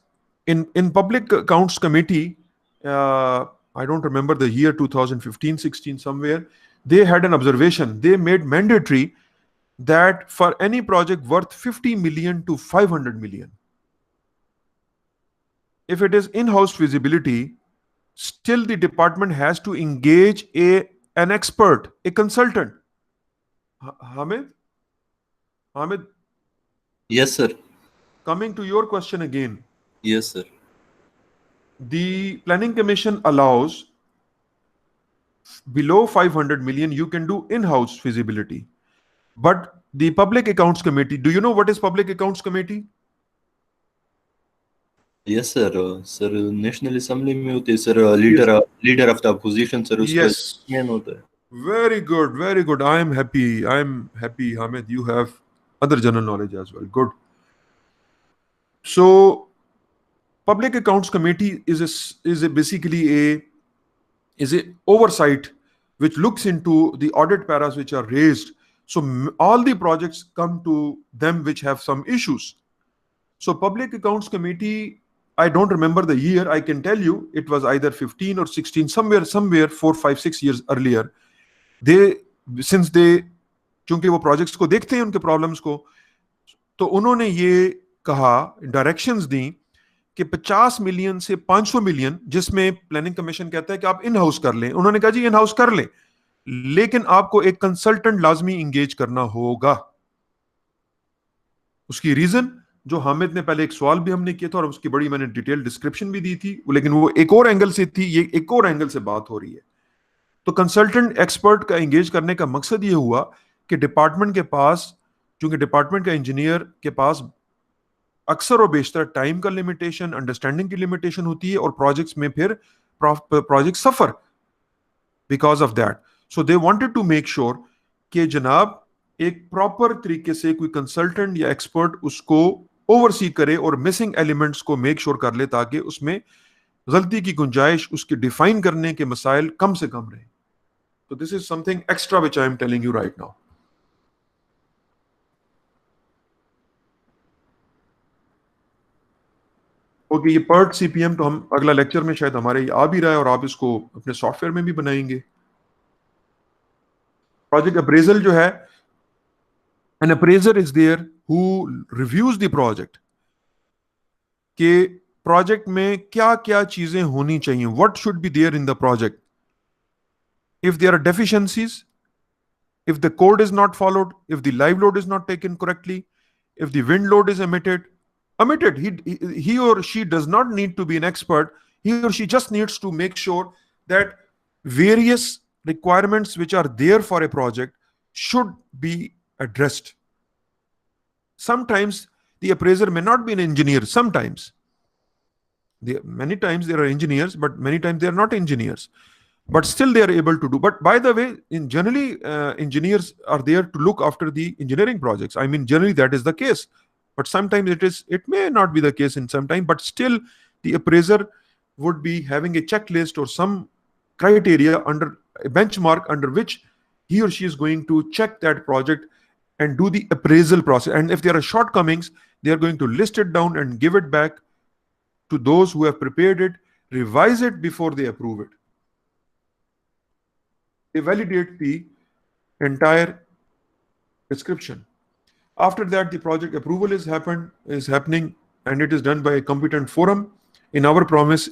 in Public Accounts Committee, I don't remember the year, 2015-16 somewhere, they had an observation. They made mandatory that for any project worth 50 million to 500 million, if it is in-house feasibility, still the department has to engage an expert, a consultant. Hamid? Yes, sir. Coming to your question again. Yes, sir. The Planning Commission allows below 500 million, you can do in-house feasibility. But the Public Accounts Committee, do you know what is Public Accounts Committee? Yes, sir. Sir, National Assembly में होते sir, leader of the opposition, sir. Yes. होता है. Very good, very good. I am happy, Hamid. You have other general knowledge as well. Good. So, Public Accounts Committee is basically a oversight which looks into the audit paras which are raised. So all the projects come to them which have some issues. So Public Accounts Committee, I don't remember the year. I can tell you it was either 15 or 16, somewhere 4, 5, 6 years earlier. चूंकि वो projects को देखते हैं उनके problems को, तो उन्होंने ये कहा, डायरेक्शंस दी कि 50 मिलियन से 500 मिलियन, जिसमें प्लानिंग कमीशन कहता है कि आप इन हाउस कर लें, उन्होंने कहा जी इन हाउस कर लें, लेकिन आपको एक कंसल्टेंट लाजमी इंगेज करना होगा. उसकी रीजन जो हामिद ने पहले एक सवाल भी हमने किया था और उसकी बड़ी मैंने डिटेल डिस्क्रिप्शन भी दी थी, लेकिन वो एक और एंगल से थी, ये एक और एंगल से बात हो रही है. तो कंसल्टेंट एक्सपर्ट का इंगेज करने का मकसद ये हुआ कि डिपार्टमेंट के पास, चूंकि डिपार्टमेंट का इंजीनियर के पास अक्सर और बेशतर टाइम का लिमिटेशन, अंडरस्टैंडिंग की लिमिटेशन होती है, और प्रोजेक्ट्स में फिर project suffer because of that. So they wanted to make sure कि जनाब एक प्रॉपर तरीके से कोई कंसल्टेंट या एक्सपर्ट उसको ओवरसी करे और मिसिंग एलिमेंट्स को मेक श्योर कर ले, ताकि उसमें गलती की गुंजाइश, उसके डिफाइन करने के मसाइल कम से कम रहे. So this is something extra which I am telling you right now. Okay, ये PERT CPM तो हम अगला लेक्चर में शायद हमारे आ भी रहा है, और आप इसको अपने सॉफ्टवेयर में भी बनाएंगे. प्रोजेक्ट अप्रेजल जो है, an appraiser is there who reviews the project कि प्रोजेक्ट में क्या क्या चीजें होनी चाहिए, what should be there in the project. If there are deficiencies, if the code is not followed, if the live load is not taken correctly, if the wind load is emitted. He or she does not need to be an expert. He or she just needs to make sure that various requirements which are there for a project should be addressed. Sometimes the appraiser may not be an engineer. Many times there are engineers, but many times they are not engineers. But still they are able to do. But by the way, generally engineers are there to look after the engineering projects. I mean, generally that is the case. But sometimes it may not be the case in some time, but still the appraiser would be having a checklist or some criteria, under a benchmark under which he or she is going to check that project and do the appraisal process. And if there are shortcomings, they are going to list it down and give it back to those who have prepared it, revise it before they approve it. They validate the entire description. After that, the project approval is happening, and it is done by a competent forum. In our promise,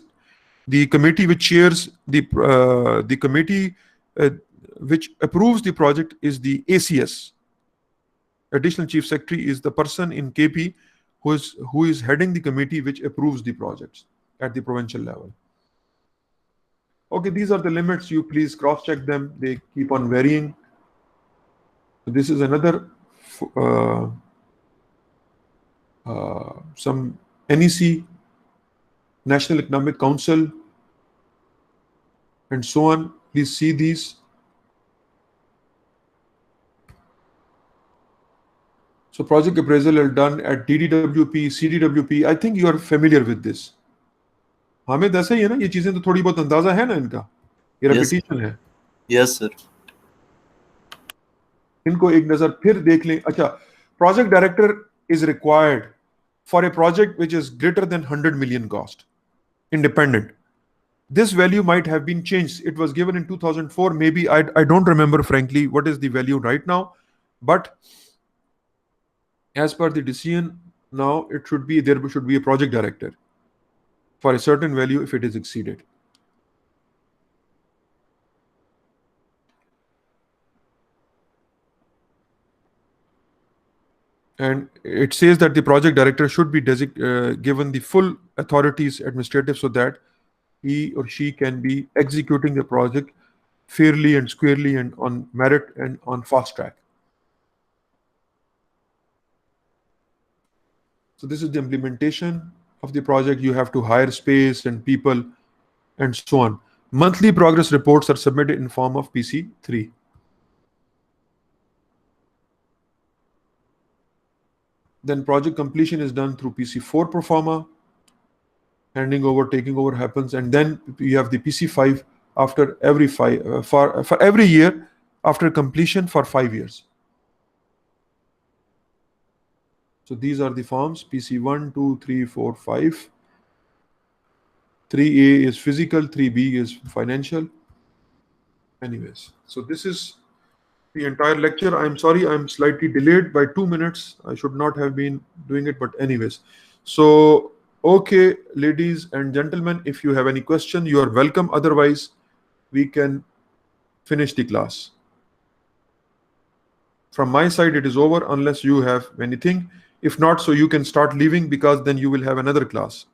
the committee which chairs the committee which approves the project is the ACS. Additional Chief Secretary is the person in KP who is heading the committee which approves the projects at the provincial level. Okay, these are the limits. You please cross-check them. They keep on varying. This is another some NEC, National Economic Council, and so on. Please see these. So project appraisal are done at DDWP, CDWP. I think you are familiar with this. हमें ऐसा ही है ना, ये चीजें तो थोड़ी बहुत अंदाजा है ना इनका, ये रेपिटेशन है. Yes sir. इनको एक नजर फिर देख लें. अच्छा, project director is required for a project which is greater than 100 million cost, independent. This value might have been changed. It was given in 2004. Maybe I don't remember frankly what is the value right now, but as per the decision now, there should be a project director for a certain value if it is exceeded. And it says that the project director should be given the full authorities administrative, so that he or she can be executing the project fairly and squarely and on merit and on fast track. So this is the implementation of the project. You have to hire space and people and so on. Monthly progress reports are submitted in form of PC3. Then project completion is done through PC4 pro forma. Handing over, taking over happens, and then you have the PC5 after every for every year after completion for 5 years. So these are the forms: PC1, 2, 3, 4, 5. 3A is physical, 3B is financial. Anyways, so this is the entire lecture. I'm sorry, I'm slightly delayed by 2 minutes. I should not have been doing it, but anyways. So, okay, ladies and gentlemen, if you have any question, you are welcome. Otherwise, we can finish the class. From my side, it is over unless you have anything. If not, so you can start leaving, because then you will have another class.